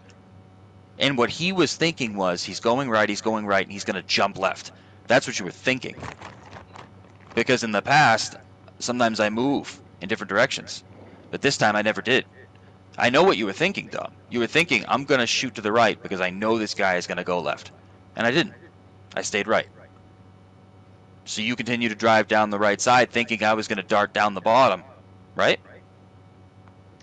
S2: And what he was thinking was he's going right, and he's going to jump left. That's what you were thinking. Because in the past, sometimes I move in different directions. But this time I never did. I know what you were thinking, Dom. You were thinking, I'm going to shoot to the right because I know this guy is going to go left. And I didn't. I stayed right. So you continue to drive down the right side thinking I was going to dart down the bottom, right?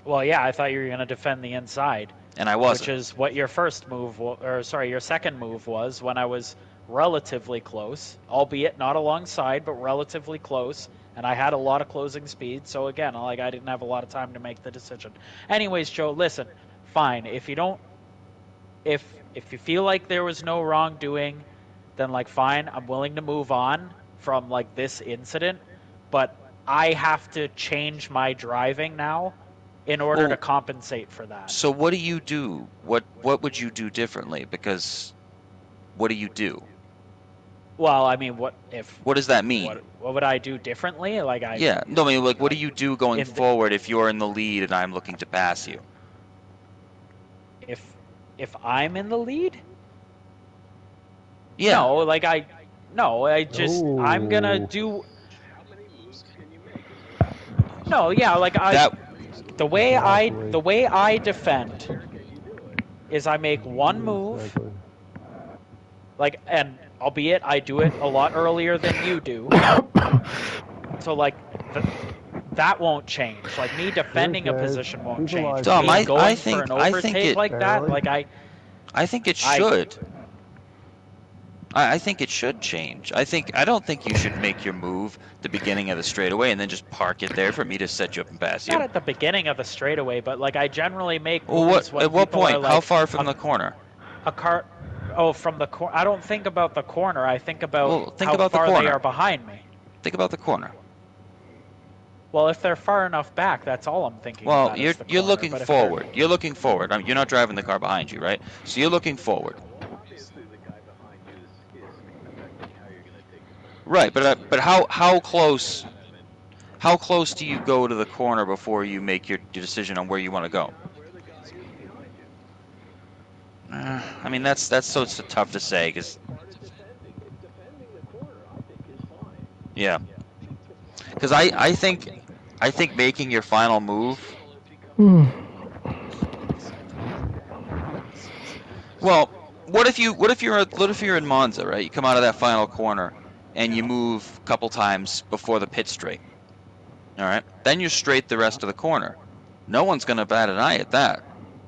S3: Well, yeah, I thought you were going to defend the inside.
S2: And I wasn't.
S3: Which is what your your second move was when I was relatively close, albeit not alongside, but relatively close. And I had a lot of closing speed, so again, like I didn't have a lot of time to make the decision. Anyways, Joe, listen, fine. If you you feel like there was no wrongdoing, then like fine, I'm willing to move on from like this incident, but I have to change my driving now in order to compensate for that.
S2: So what do you do? What would you do differently? Because what do you do?
S3: Well, I mean, what
S2: does that mean?
S3: What would I do differently? Like I
S2: mean, like, what do you do going forward if you're in the lead and I'm looking to pass you?
S3: If I'm in the lead?
S2: Yeah.
S3: I'm gonna do. No, yeah, like the way I defend is I make one move, like, and albeit I do it a lot earlier than you do. So like that won't change. Like me defending a position won't change.
S2: Dom, I think it should. I think it should change. I don't think you should make your move the beginning of the straightaway and then just park it there for me to set you up and pass you.
S3: Not at the beginning of the straightaway, but like I generally make
S2: moves. At what point? Like, how far from the corner?
S3: From the corner. I don't think about the corner. I think about how far they are behind me.
S2: Think about the corner.
S3: Well, if they're far enough back, that's all I'm thinking.
S2: Well,
S3: about
S2: you're looking forward. You're looking forward. I mean, you're not driving the car behind you, right? So you're looking forward. Right, but how close do you go to the corner before you make your decision on where you want to go? I mean that's so tough to say because yeah, because I think making your final move. Well, what if you're in Monza, right? You come out of that final corner and you move a couple times before the pit straight. All right, then you're straight the rest of the corner. No one's gonna bat an eye at that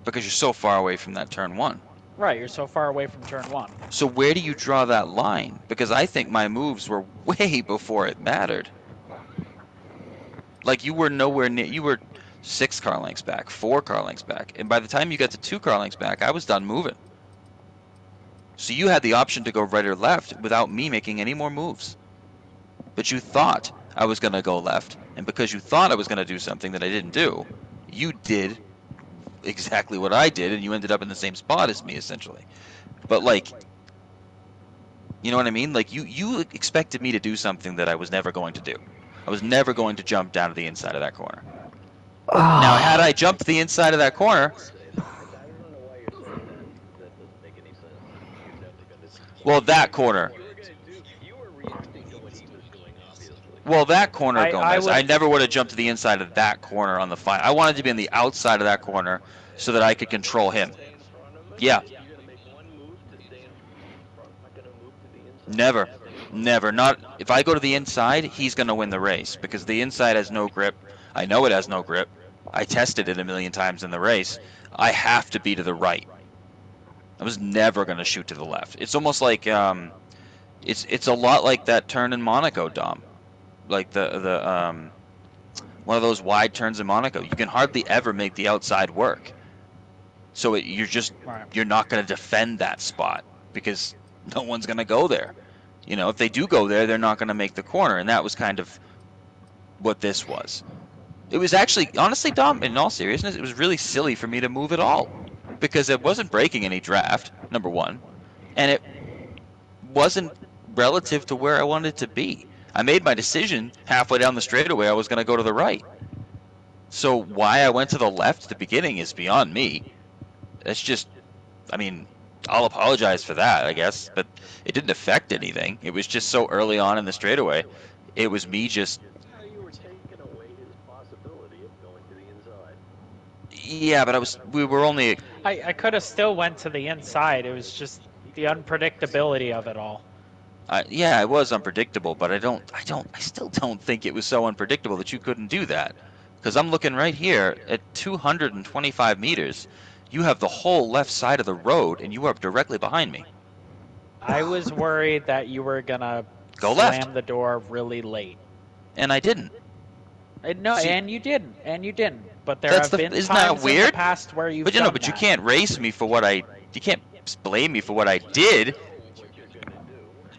S2: because you're so far away from that turn one.
S3: Right, you're so far away from turn one.
S2: So where do you draw that line? Because I think my moves were way before it mattered. Like you were nowhere near. You were 6 car lengths back, 4 car lengths back, and by the time you got to 2 car lengths back, I was done moving. So you had the option to go right or left without me making any more moves. But you thought I was going to go left, and because you thought I was going to do something that I didn't do, you did exactly what I did, and you ended up in the same spot as me, essentially. But, like, you know what I mean? Like, you expected me to do something that I was never going to do. I was never going to jump down to the inside of that corner. Now, had I jumped the inside of that corner, well, that corner. Well, that corner, Gomez. I never would have jumped to the inside of that corner on the final. I wanted to be on the outside of that corner so that I could control him. Yeah. Never. Never. Not if I go to the inside, he's going to win the race because the inside has no grip. I know it has no grip. I tested it a million times in the race. I have to be to the right. I was never going to shoot to the left. It's almost like it's a lot like that turn in Monaco, Dom. Like the one of those wide turns in Monaco. You can hardly ever make the outside work. So you're not going to defend that spot because no one's going to go there. You know, if they do go there, they're not going to make the corner, and that was kind of what this was. It was actually, honestly, Dom, in all seriousness, it was really silly for me to move at all because it wasn't breaking any draft, number one, and it wasn't relative to where I wanted to be. I made my decision halfway down the straightaway I was going to go to the right. So why I went to the left at the beginning is beyond me. That's just, I mean, I'll apologize for that, I guess, but it didn't affect anything. It was just so early on in the straightaway. It was me just... Yeah, but we were only...
S3: I could have still went to the inside. It was just the unpredictability of it all.
S2: Yeah, it was unpredictable, but I still don't think it was so unpredictable that you couldn't do that. Because I'm looking right here at 225 meters. You have the whole left side of the road, and you are directly behind me.
S3: I was worried that you were gonna
S2: slam
S3: the door really late,
S2: and I didn't.
S3: And you didn't. But there have been
S2: isn't
S3: times
S2: that weird?
S3: in the past where you've done
S2: But
S3: that.
S2: you can't race me for what you can't blame me for what I did.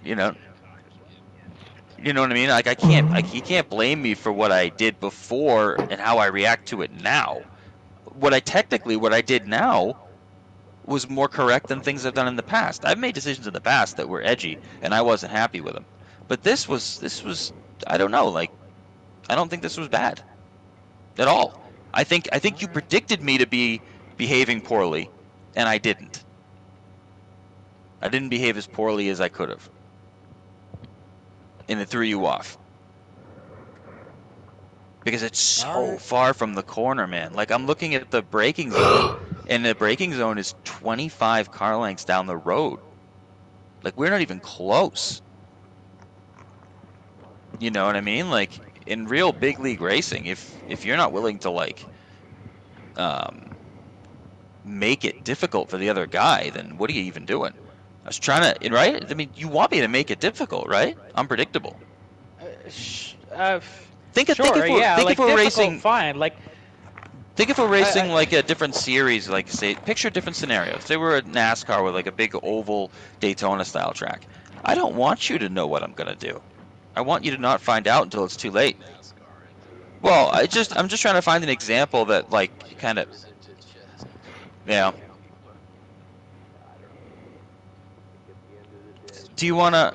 S2: You know what I mean? Like you can't blame me for what I did before and how I react to it now. What I did now was more correct than things I've done in the past. I've made decisions in the past that were edgy and I wasn't happy with them. But this was I don't know, like I don't think this was bad at all. I think you predicted me to be behaving poorly and I didn't. I didn't behave as poorly as I could have. And it threw you off. Because it's so far from the corner, man. Like, I'm looking at the braking zone, and the braking zone is 25 car lengths down the road. Like, we're not even close. You know what I mean? Like, in real big league racing, if you're not willing to, like, make it difficult for the other guy, then what are you even doing? I was trying to, right? I mean, you want me to make it difficult, right? Unpredictable. Think if we're racing,
S3: fine. Like,
S2: think if we're racing like a different series, like say, picture different scenarios. Say we're at NASCAR with like a big oval Daytona style track. I don't want you to know what I'm gonna do. I want you to not find out until it's too late. Well, I'm just trying to find an example that like kind of, yeah. Do you wanna?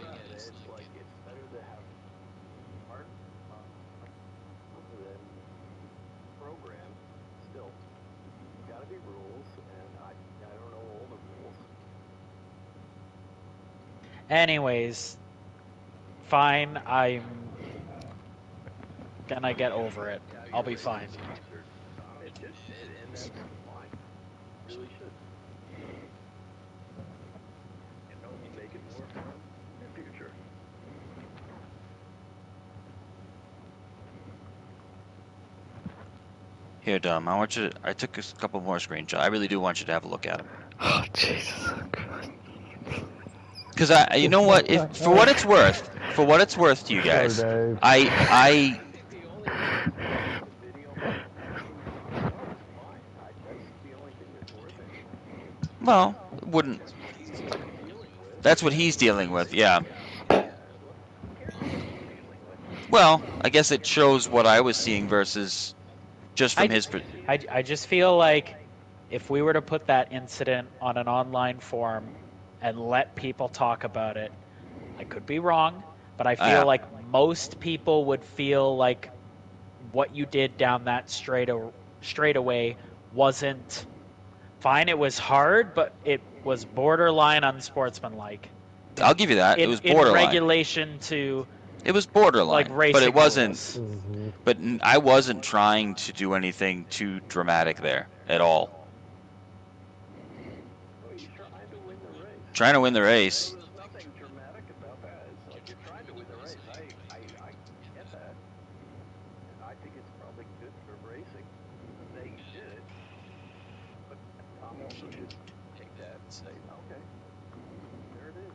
S3: Anyways, fine. I'm gonna get over it. I'll be fine.
S2: Here, Dom, I took a couple more screenshots. I really do want you to have a look at them.
S1: Oh, Jesus.
S2: Because you know what? For what it's worth to you guys, well, wouldn't. That's what he's dealing with, yeah. Well, I guess it shows what I was seeing versus just from his...
S3: I just feel like if we were to put that incident on an online forum and let people talk about it, I could be wrong, but I feel like most people would feel like what you did down that straightaway wasn't fine. It was hard, but it was borderline unsportsmanlike.
S2: I'll give you that. It was borderline.
S3: In regulation to...
S2: It was borderline,
S3: like racing
S2: but it wasn't.
S3: rules.
S2: But I wasn't trying to do anything too dramatic there at all. Trying to win the race.
S7: There's nothing dramatic about that. It's like you're trying to win the race. I get that. And I think it's probably good for racing that you did it. But Tom also should take that and say, okay, there it is.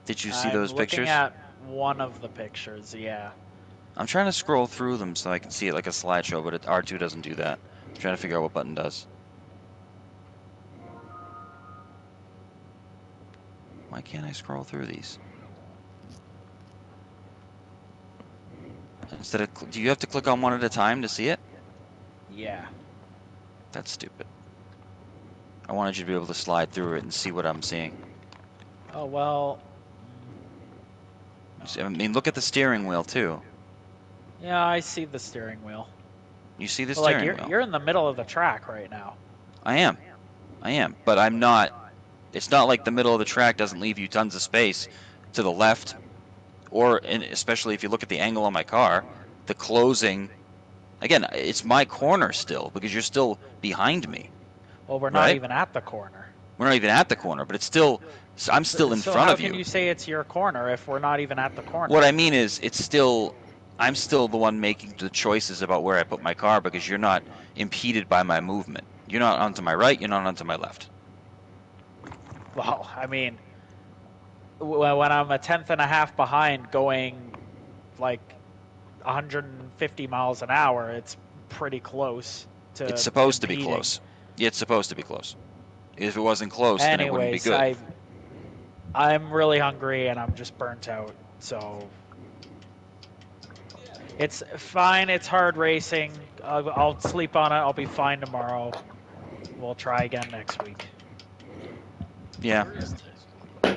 S2: Did you see those pictures?
S3: I'm looking at one of the pictures, yeah.
S2: I'm trying to scroll through them so I can see it like a slideshow, but R2 doesn't do that. I'm trying to figure out what button does. Why can't I scroll through these? Instead of, do you have to click on one at a time to see it?
S3: Yeah.
S2: That's stupid. I wanted you to be able to slide through it and see what I'm seeing.
S3: Oh, well...
S2: I mean, look at the steering wheel, too.
S3: Yeah, I see the steering wheel.
S2: You see the steering wheel?
S3: You're in the middle of the track right now.
S2: I am. But I'm not... It's not like the middle of the track doesn't leave you tons of space to the left, or especially if you look at the angle on my car, the closing... Again, it's my corner still, because you're still behind me.
S3: Well, we're not even at the corner.
S2: We're not even at the corner, but it's still... I'm still in front of you.
S3: So how can you say it's your corner if we're not even at the corner?
S2: What I mean is, it's still... I'm still the one making the choices about where I put my car, because you're not impeded by my movement. You're not onto my right, you're not onto my left.
S3: Well, I mean, when I'm a tenth and a half behind going like 150 miles an hour, it's pretty close to...
S2: It's supposed
S3: impeding.
S2: to be close. Yeah, it's supposed to be close. If it wasn't close, then it wouldn't be good.
S3: I'm really hungry and I'm just burnt out, so... It's fine, it's hard racing. I'll sleep on it, I'll be fine tomorrow. We'll try again next week.
S2: Yeah.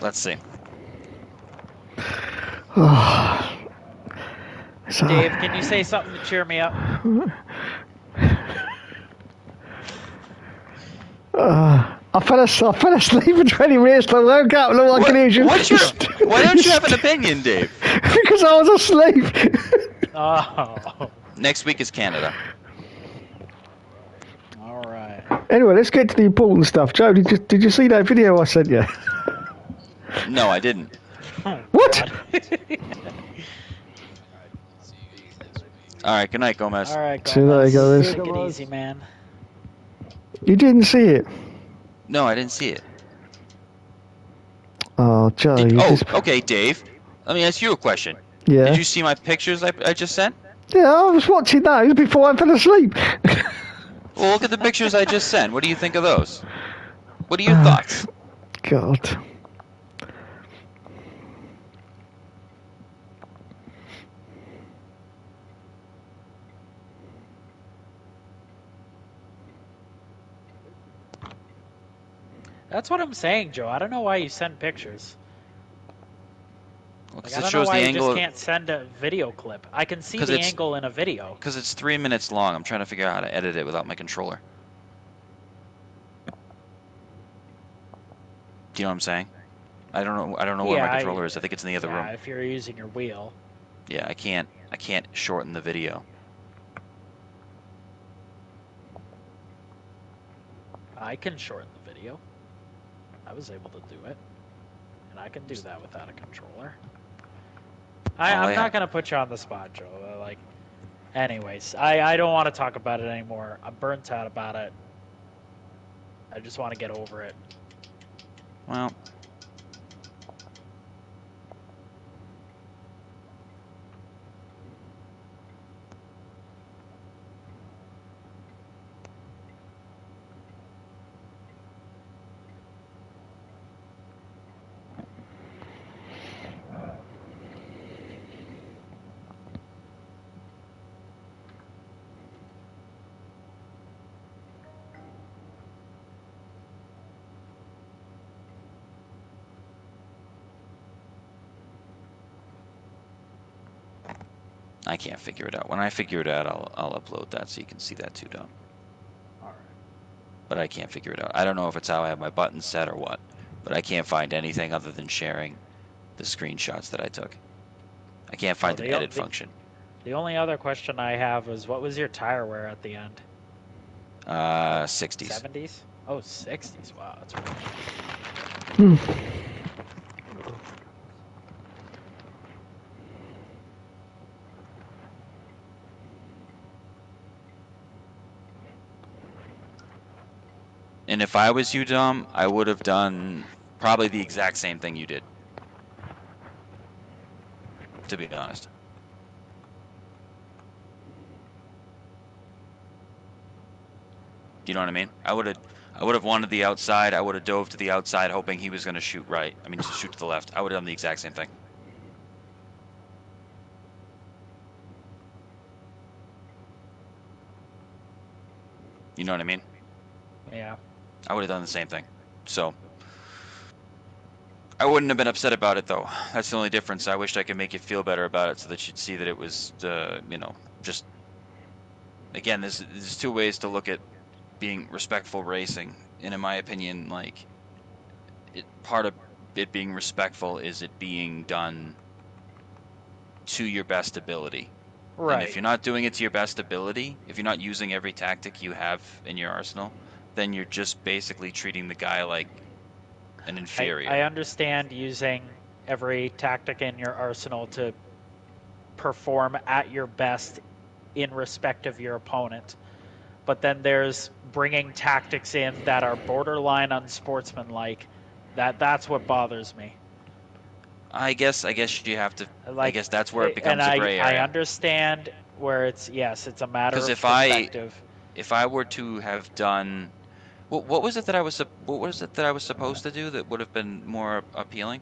S2: Let's see.
S3: Dave, can you say something to cheer me up?
S1: I fell asleep for 20 minutes. I woke up, looked like an Asian.
S2: Why don't you have an opinion, Dave?
S1: Because I was asleep.
S3: Oh.
S2: Next week is Canada.
S3: All right.
S1: Anyway, let's get to the important stuff. Joe, did you see that video I sent you?
S2: No, I didn't.
S1: What?
S2: All right, good night, Gomez.
S3: All right,
S1: So there you go.
S3: Take it easy, man.
S1: You didn't see it?
S2: No, I didn't see it.
S1: Oh, Joe.
S2: Okay, Dave. Let me ask you a question.
S1: Yeah.
S2: Did you see my pictures I just sent?
S1: Yeah, I was watching those before I fell asleep.
S2: Well, look at the pictures I just sent. What do you think of those? What are your thoughts?
S1: God.
S3: That's what I'm saying, Joe. I don't know why you send pictures.
S2: Well,
S3: Like, I don't know why you just can't send a video clip. I can see the angle in a video.
S2: Because it's 3 minutes long. I'm trying to figure out how to edit it without my controller. Do you know what I'm saying? I don't know where my controller is. I think it's in the other room.
S3: If you're using your wheel.
S2: Yeah, I can't shorten the video.
S3: I can shorten the video. I was able to do it. And I can do that without a controller. I'm not going to put you on the spot, Joe. Anyways, I don't want to talk about it anymore. I'm burnt out about it. I just want to get over it.
S2: Well... I can't figure it out. When I figure it out, I'll upload that so you can see that too, Dom.
S3: All right.
S2: But I can't figure it out. I don't know if it's how I have my buttons set or what, but I can't find anything other than sharing the screenshots that I took. I can't find an edit function.
S3: The only other question I have is, what was your tire wear at the end?
S2: 60s.
S3: 70s? Oh, 60s. Wow, that's really...
S2: And if I was you, Dom, I would have done probably the exact same thing you did. To be honest. Do you know what I mean? I would have wanted the outside. I would have dove to the outside, hoping he was going to shoot right. I mean, to shoot to the left. I would have done the exact same thing. You know what I mean?
S3: Yeah.
S2: I would have done the same thing. So I wouldn't have been upset about it, though. That's the only difference. I wished I could make you feel better about it so that you'd see that it was, you know, just... Again, there's two ways to look at being respectful racing. And in my opinion, like, part of it being respectful is it being done to your best ability.
S3: Right.
S2: And if you're not doing it to your best ability, if you're not using every tactic you have in your arsenal, then you're just basically treating the guy like an inferior.
S3: I understand using every tactic in your arsenal to perform at your best in respect of your opponent. But then there's bringing tactics in that are borderline unsportsmanlike. That's what bothers me.
S2: I guess you have to. Like, I guess that's where it becomes
S3: a
S2: gray area.
S3: I understand where it's a matter of
S2: perspective.
S3: Because
S2: if I were to have done, what was it that I was supposed to do that would have been more appealing?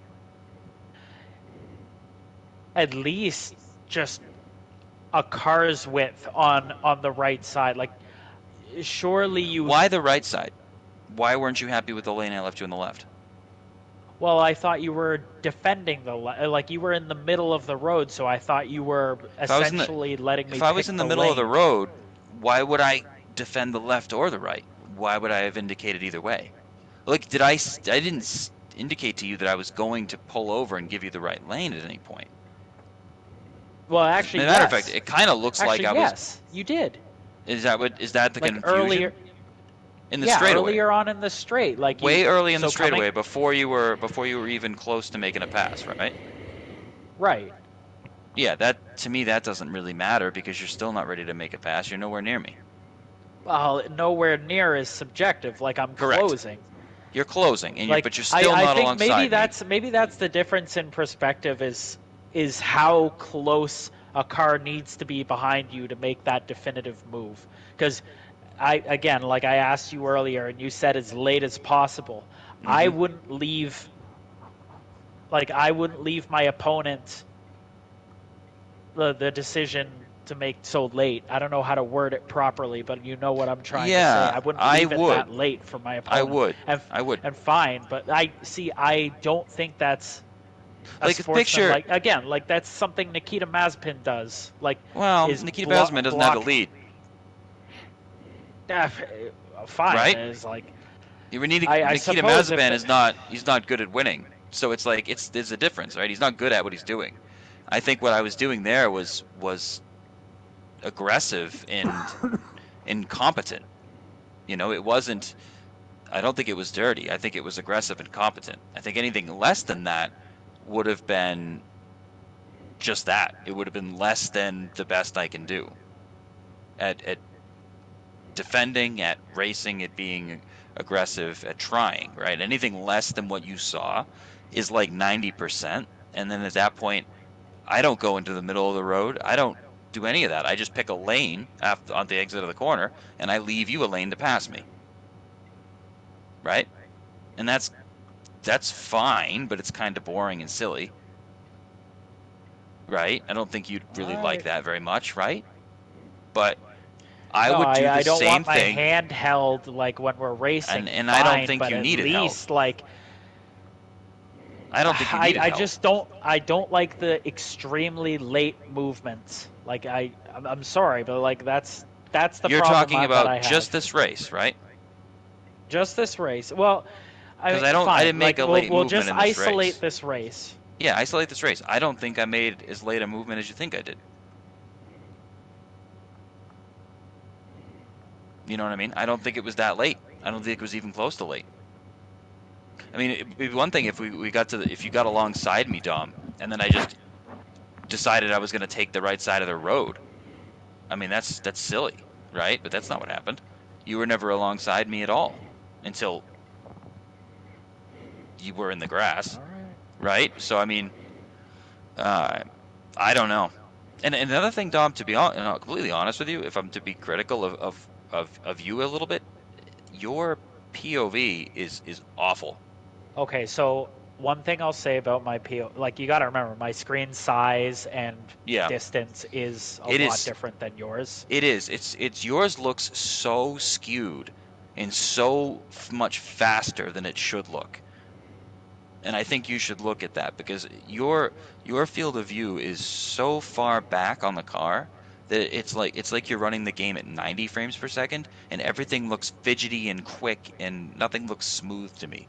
S3: At least just a car's width on the right side. Like, surely you...
S2: Why the right side? Why weren't you happy with the lane I left you on the left?
S3: Well, I thought you were defending like you were in the middle of the road, so I thought you were essentially letting me.
S2: If I was in the middle of the road, why would I defend the left or the right? Why would I have indicated either way? Like, I didn't indicate to you that I was going to pull over and give you the right lane at any point.
S3: Well, actually,
S2: as a matter of fact, it kind of looks like I was.
S3: Yes, you did.
S2: Is that the
S3: like
S2: confusion?
S3: Earlier,
S2: in the straightaway.
S3: Earlier on in the straight, like
S2: way early in the straightaway, before you were even close to making a pass, right?
S3: Right.
S2: Yeah, that to me that doesn't really matter because you're still not ready to make a pass. You're nowhere near me.
S3: Well, nowhere near is subjective. Like, I'm
S2: Correct.
S3: closing.
S2: You're closing, and
S3: like,
S2: but you're still not alongside
S3: maybe that's the difference in perspective is how close a car needs to be behind you to make that definitive move. Because I asked you earlier, and you said as late as possible. Mm-hmm. I wouldn't leave my opponent the decision to make so late. I don't know how to word it properly, but you know what I'm trying to say. I wouldn't leave it that late for my opponent.
S2: I would.
S3: And fine, but I don't think that's
S2: like a picture.
S3: Like that's something Nikita Mazepin does. Like,
S2: Nikita Mazepin doesn't have the lead.
S3: Fine.
S2: Right?
S3: It's like
S2: Nikita Mazepin he's not good at winning. So it's like there's a difference, right? He's not good at what he's doing. I think what I was doing there was aggressive and incompetent. You know, it wasn't. I don't think it was dirty. I think it was aggressive and competent. I think anything less than that would have been just that. It would have been less than the best I can do at defending, at racing, at being aggressive, at trying, right? Anything less than what you saw is like 90%. And then at that point, I don't go into the middle of the road. I don't do any of that. I just pick a lane on the exit of the corner, and I leave you a lane to pass me. Right? And that's fine, but it's kind of boring and silly. Right? I don't think you'd really like that very much, right? But I would do the same thing.
S3: I don't want my hand held like when we're racing.
S2: And I don't think you need it held.
S3: At least like
S2: I don't think you needed
S3: I
S2: help.
S3: just don't. I don't like the extremely late movements. Like I'm sorry, but like that's the
S2: You're
S3: problem
S2: talking
S3: that I
S2: about
S3: have.
S2: just this race, right?
S3: Just this race. Well,
S2: Because
S3: I
S2: I
S3: fine.
S2: didn't make
S3: Like
S2: a late
S3: we'll
S2: movement
S3: just
S2: in this
S3: isolate
S2: race.
S3: this race.
S2: Yeah, isolate this race. I don't think I made as late a movement as you think I did. You know what I mean? I don't think it was that late. I don't think it was even close to late. I mean, it'd be one thing if we got to if you got alongside me, Dom, and then I just decided I was going to take the right side of the road. I mean, that's silly, right? But that's not what happened. You were never alongside me at all until you were in the grass, right? So I mean, I don't know. And another thing, Dom, to be completely honest with you, if I'm to be critical of you a little bit, your POV is awful.
S3: Okay, so one thing I'll say about my PO, like you got to remember, my screen size and distance is a lot different than yours.
S2: It is. It's yours looks so skewed and so much faster than it should look. And I think you should look at that because your field of view is so far back on the car that it's like you're running the game at 90 frames per second and everything looks fidgety and quick and nothing looks smooth to me.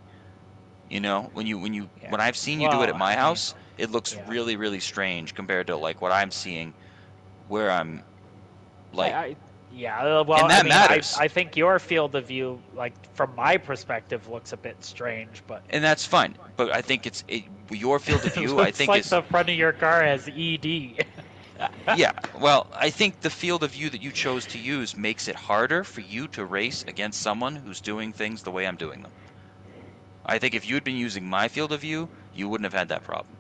S2: You know, when I've seen you do it at my house, it looks really, really strange compared to like what I'm seeing where I'm like
S3: well,
S2: and that matters.
S3: I think your field of view, like from my perspective, looks a bit strange, but
S2: and that's fine. But I think your field of view. I think
S3: like the front of your car has ED.
S2: Yeah, well, I think the field of view that you chose to use makes it harder for you to race against someone who's doing things the way I'm doing them. I think if you'd been using my field of view, you wouldn't have had that problem.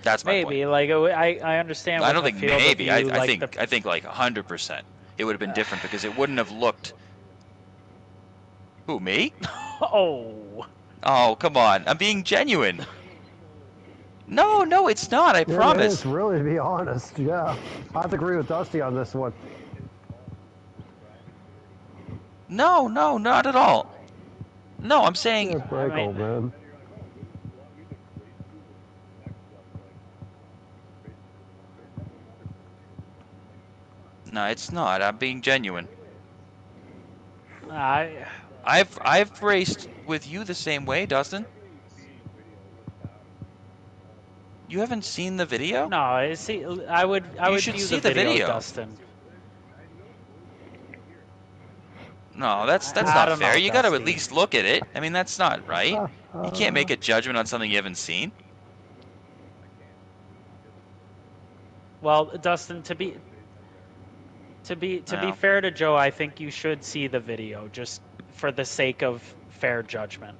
S2: That's my
S3: maybe
S2: point.
S3: Like I understand.
S2: I don't think maybe.
S3: View,
S2: I think like 100%. It would have been different because it wouldn't have looked. Who, me?
S3: Oh,
S2: come on! I'm being genuine. No, it's not. I promise.
S5: It is, really, to be honest. Yeah, I have to agree with Dusty on this one.
S2: No, not at all. No, I'm saying.
S5: Man.
S2: No, it's not. I'm being genuine.
S3: I've
S2: raced with you the same way, Dustin. You haven't seen the video?
S3: No, see, I would
S2: should
S3: view
S2: see
S3: the
S2: video,
S3: Dustin.
S2: No, that's not fair. You got to at least look at it. I mean, that's not right. You can't make a judgment on something you haven't seen.
S3: Well, Dustin, to be fair to Joe, I think you should see the video just for the sake of fair judgment.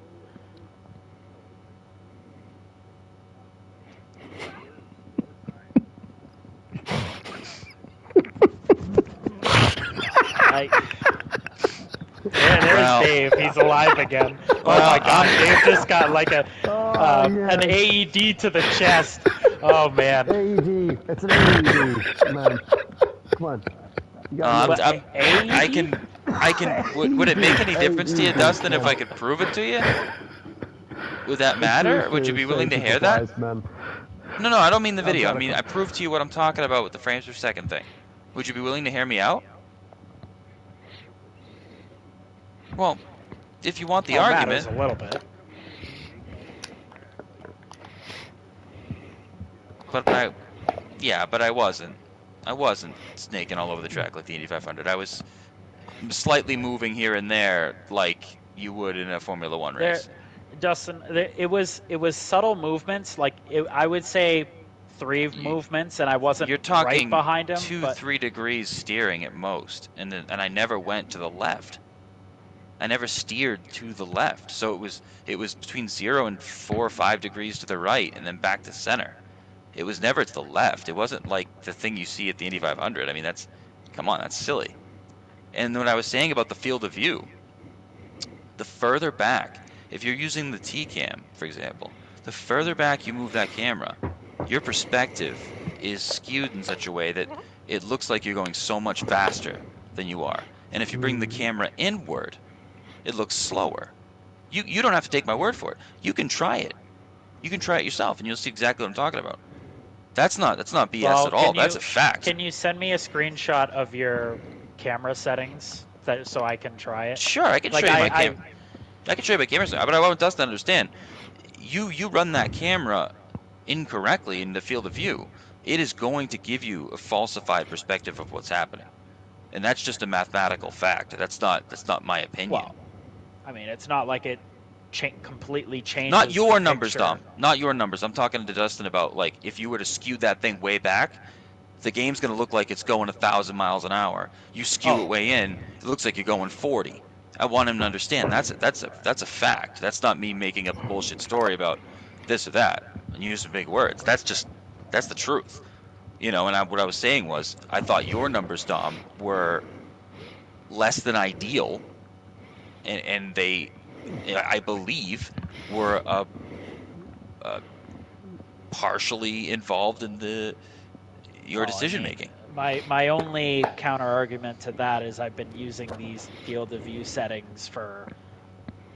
S3: There's Dave. He's alive again. Oh my God, Dave just got like an AED to the chest. Oh man.
S5: AED. It's an AED, man. Come on.
S2: I can. Would it make any difference to you, Dustin, if I could prove it to you? Would that matter? Would you be willing to hear that? No, I don't mean the video. I mean, I proved to you what I'm talking about with the frames per second thing. Would you be willing to hear me out? Well, if you want the argument.
S3: A little bit.
S2: But I wasn't. I wasn't snaking all over the track like the Indy 500. I was slightly moving here and there like you would in a Formula 1 race.
S3: Dustin, it was subtle movements. Like I would say 3 movements, and I wasn't
S2: You're talking
S3: right behind him.
S2: 2-3 degrees steering at most, and I never went to the left. I never steered to the left, so it was between 0 and 4 or 5 degrees to the right, and then back to center. It was never to the left. It wasn't like the thing you see at the Indy 500. I mean, that's silly. And what I was saying about the field of view, the further back, if you're using the T-cam, for example, the further back you move that camera, your perspective is skewed in such a way that it looks like you're going so much faster than you are. And if you bring the camera inward, it looks slower. You don't have to take my word for it. You can try it. You can try it yourself, and you'll see exactly what I'm talking about. That's not BS
S3: Well,
S2: at all. That's a fact.
S3: Can you send me a screenshot of your camera settings so I can try it?
S2: Sure, I can show you my camera. I can show you my camera setting, but I want Dustin to understand. You run that camera incorrectly in the field of view, it is going to give you a falsified perspective of what's happening, and that's just a mathematical fact. That's not my opinion.
S3: Well, I mean, it's not like it completely changes.
S2: Not your
S3: the
S2: numbers,
S3: picture.
S2: Dom. Not your numbers. I'm talking to Dustin about, like, if you were to skew that thing way back, the game's going to look like it's going 1,000 miles an hour. You skew it way in, it looks like you're going 40. I want him to understand that's a fact. That's not me making up a bullshit story about this or that and using big words. That's the truth. You know, and what I was saying was, I thought your numbers, Dom, were less than ideal, and they, I believe, were partially involved in your decision making.
S3: My only counter argument to that is I've been using these field of view settings for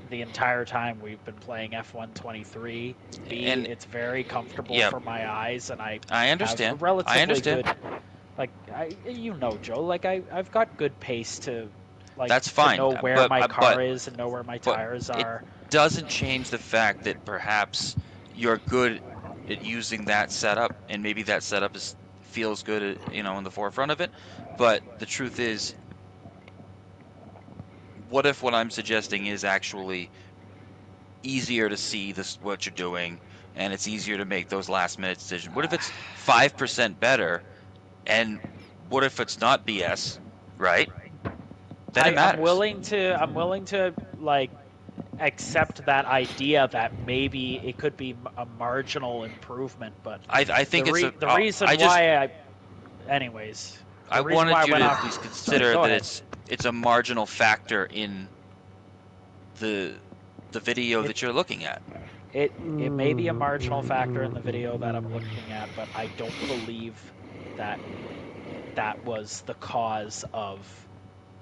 S3: the entire time we've been playing F123. And it's very comfortable for my eyes, and I
S2: understand.
S3: Have a relatively
S2: I understand.
S3: good, like Joe, like I've got good pace to, like,
S2: that's fine.
S3: To know where my car is and know where my tires are.
S2: It doesn't change the fact that perhaps you're good at using that setup, and maybe that setup feels good, in the forefront of it. But the truth is, what if what I'm suggesting is actually easier to see what you're doing, and it's easier to make those last minute decisions? What if it's 5% better, and what if it's not BS, right? Then it matters.
S3: I'm willing to like accept that idea that maybe it could be a marginal improvement, but
S2: I think
S3: the reason why anyways.
S2: I wanted you to at least consider that it's a marginal factor in the video that you're looking at.
S3: It may be a marginal factor in the video that I'm looking at, but I don't believe that was the cause of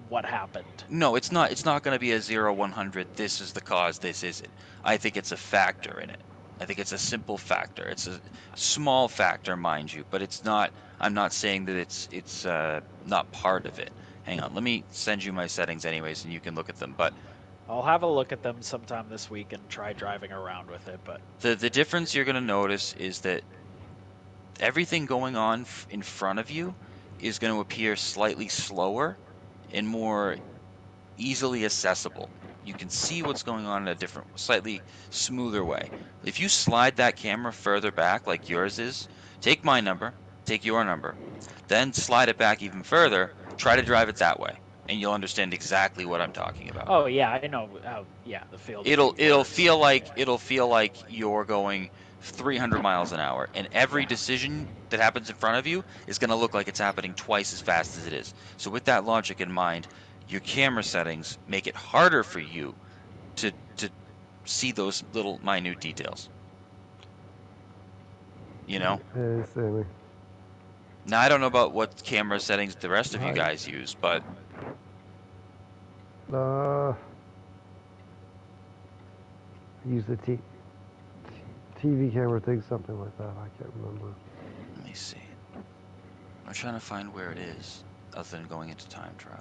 S3: what happened.
S2: No, it's not. It's not going to be a 0-100. This is the cause. This isn't. I think it's a factor in it. I think it's a simple factor. It's a small factor, mind you, but it's not. I'm not saying that it's not part of it. Hang on. Let me send you my settings anyways, and you can look at them. But
S3: I'll have a look at them sometime this week and try driving around with it. But
S2: the difference you're going to notice is that everything going on in front of you is going to appear slightly slower and more easily accessible. You can see what's going on in a different, slightly smoother way. If you slide that camera further back like yours is, take my number, take your number, then slide it back even further, try to drive it that way, and you'll understand exactly what I'm talking about.
S3: Oh yeah, I know. The field.
S2: It'll feel like you're going 300 miles an hour, and every decision that happens in front of you is going to look like it's happening twice as fast as it is. So with that logic in mind, your camera settings make it harder for you to see those little minute details.
S5: Hey, Sammy.
S2: Now, I don't know about what camera settings the rest of you guys use, but
S5: use the TV camera thing, something like that. I can't remember.
S2: Let me see. I'm trying to find where it is, other than going into time trial.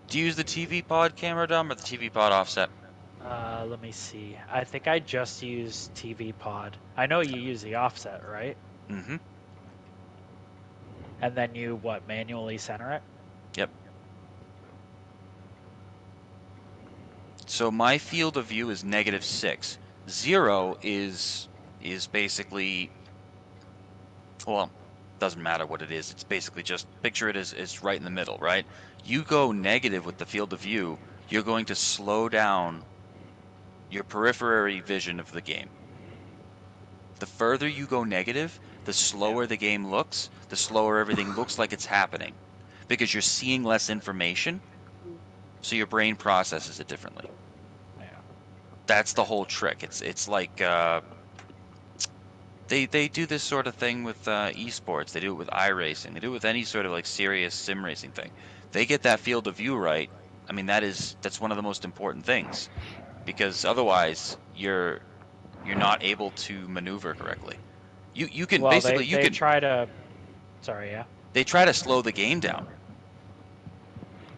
S2: Do you use the TV pod camera, Dom, or the TV pod offset?
S3: Let me see. I think I just use TV pod. I know you use the offset, right?
S2: Mm-hmm.
S3: And then you, manually center it?
S2: Yep. So my field of view is -6. 0 is basically, well, doesn't matter what it is. It's basically just, picture it as right in the middle, right? You go negative with the field of view, you're going to slow down your periphery vision of the game. The further you go negative, the slower the game looks, the slower everything looks like it's happening, because you're seeing less information, so your brain processes it differently.
S3: Yeah.
S2: That's the whole trick. It's like they do this sort of thing with esports. They do it with iRacing. They do it with any sort of like serious sim racing thing. They get that field of view right. I mean, that's one of the most important things, because otherwise you're not able to maneuver correctly. You can
S3: Well,
S2: basically
S3: they try to. Sorry, yeah.
S2: they try to slow the game down.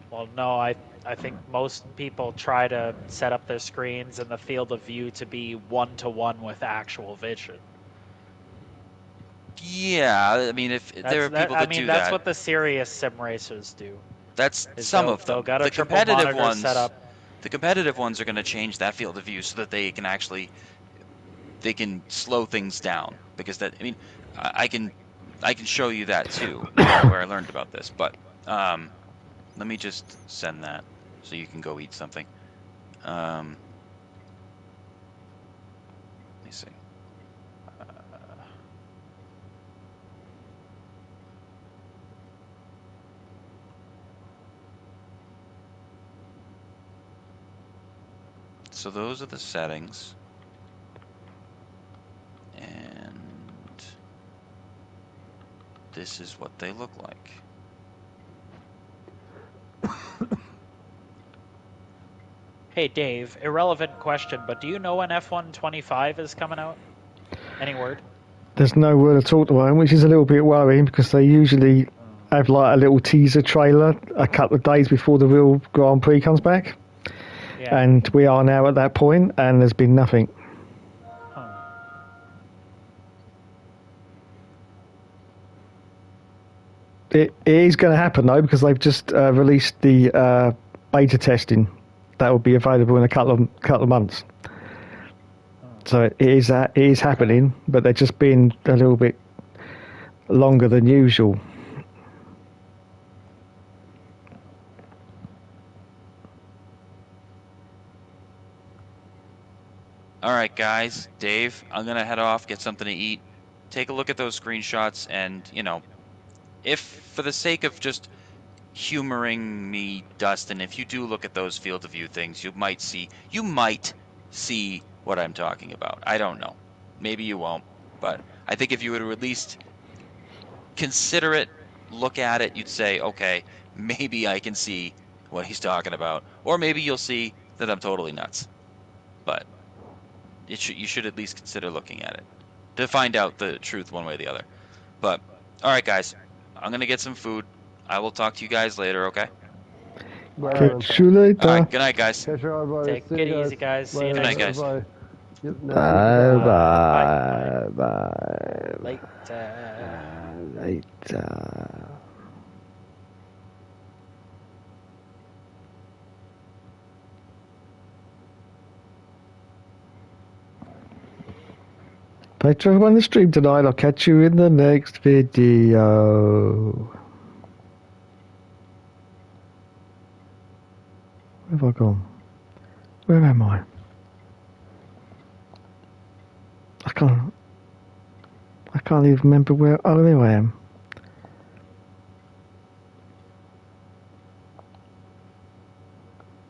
S3: Well, no, I think most people try to set up their screens and the field of view to be 1-to-1 with actual vision.
S2: Yeah, I mean, if there are people that do
S3: that's
S2: that,
S3: what the serious sim racers do.
S2: that's
S3: Is
S2: some
S3: they'll-
S2: of them.
S3: they'll got a
S2: The
S3: triple
S2: competitive
S3: monitor
S2: ones,
S3: set up.
S2: the competitive ones are going to change that field of view so that they can actually slow things down, because that, I mean, I can show you that too, where I learned about this. But let me just send that so you can go eat something. Let me see. So those are the settings, and this is what they look like.
S3: Hey, Dave, irrelevant question, but do you know when F125 is coming out? Any word?
S1: There's no word at all at the moment, which is a little bit worrying because they usually have like a little teaser trailer a couple of days before the real Grand Prix comes back.
S3: Yeah.
S1: And we are now at that point, and there's been nothing.
S3: Huh.
S1: It is going to happen though, because they've just released the beta testing that will be available in a couple of months. So it is happening, but they're just being a little bit longer than usual.
S2: All right, guys, Dave, I'm gonna head off, get something to eat. Take a look at those screenshots, and if for the sake of just humoring me, Dustin, if you do look at those field of view things, you might see what I'm talking about. I don't know. Maybe you won't, but I think if you were to at least consider it, look at it, you'd say, okay, maybe I can see what he's talking about, or maybe you'll see that I'm totally nuts. But you should at least consider looking at it to find out the truth one way or the other. But all right, guys, I'm gonna get some food. I will talk to you guys later, okay?
S1: Catch you later.
S2: All right, good night, guys.
S5: Catch you, everybody.
S3: Take
S5: See
S3: it
S5: you
S3: easy, guys. See you
S2: Good night,
S3: next
S2: guys.
S5: Bye. Yep,
S1: Bye bye. Later. Thanks for everyone on the stream tonight. I'll catch you in the next video. Where have I gone? Where am I? I can't even remember where. Oh, there I am.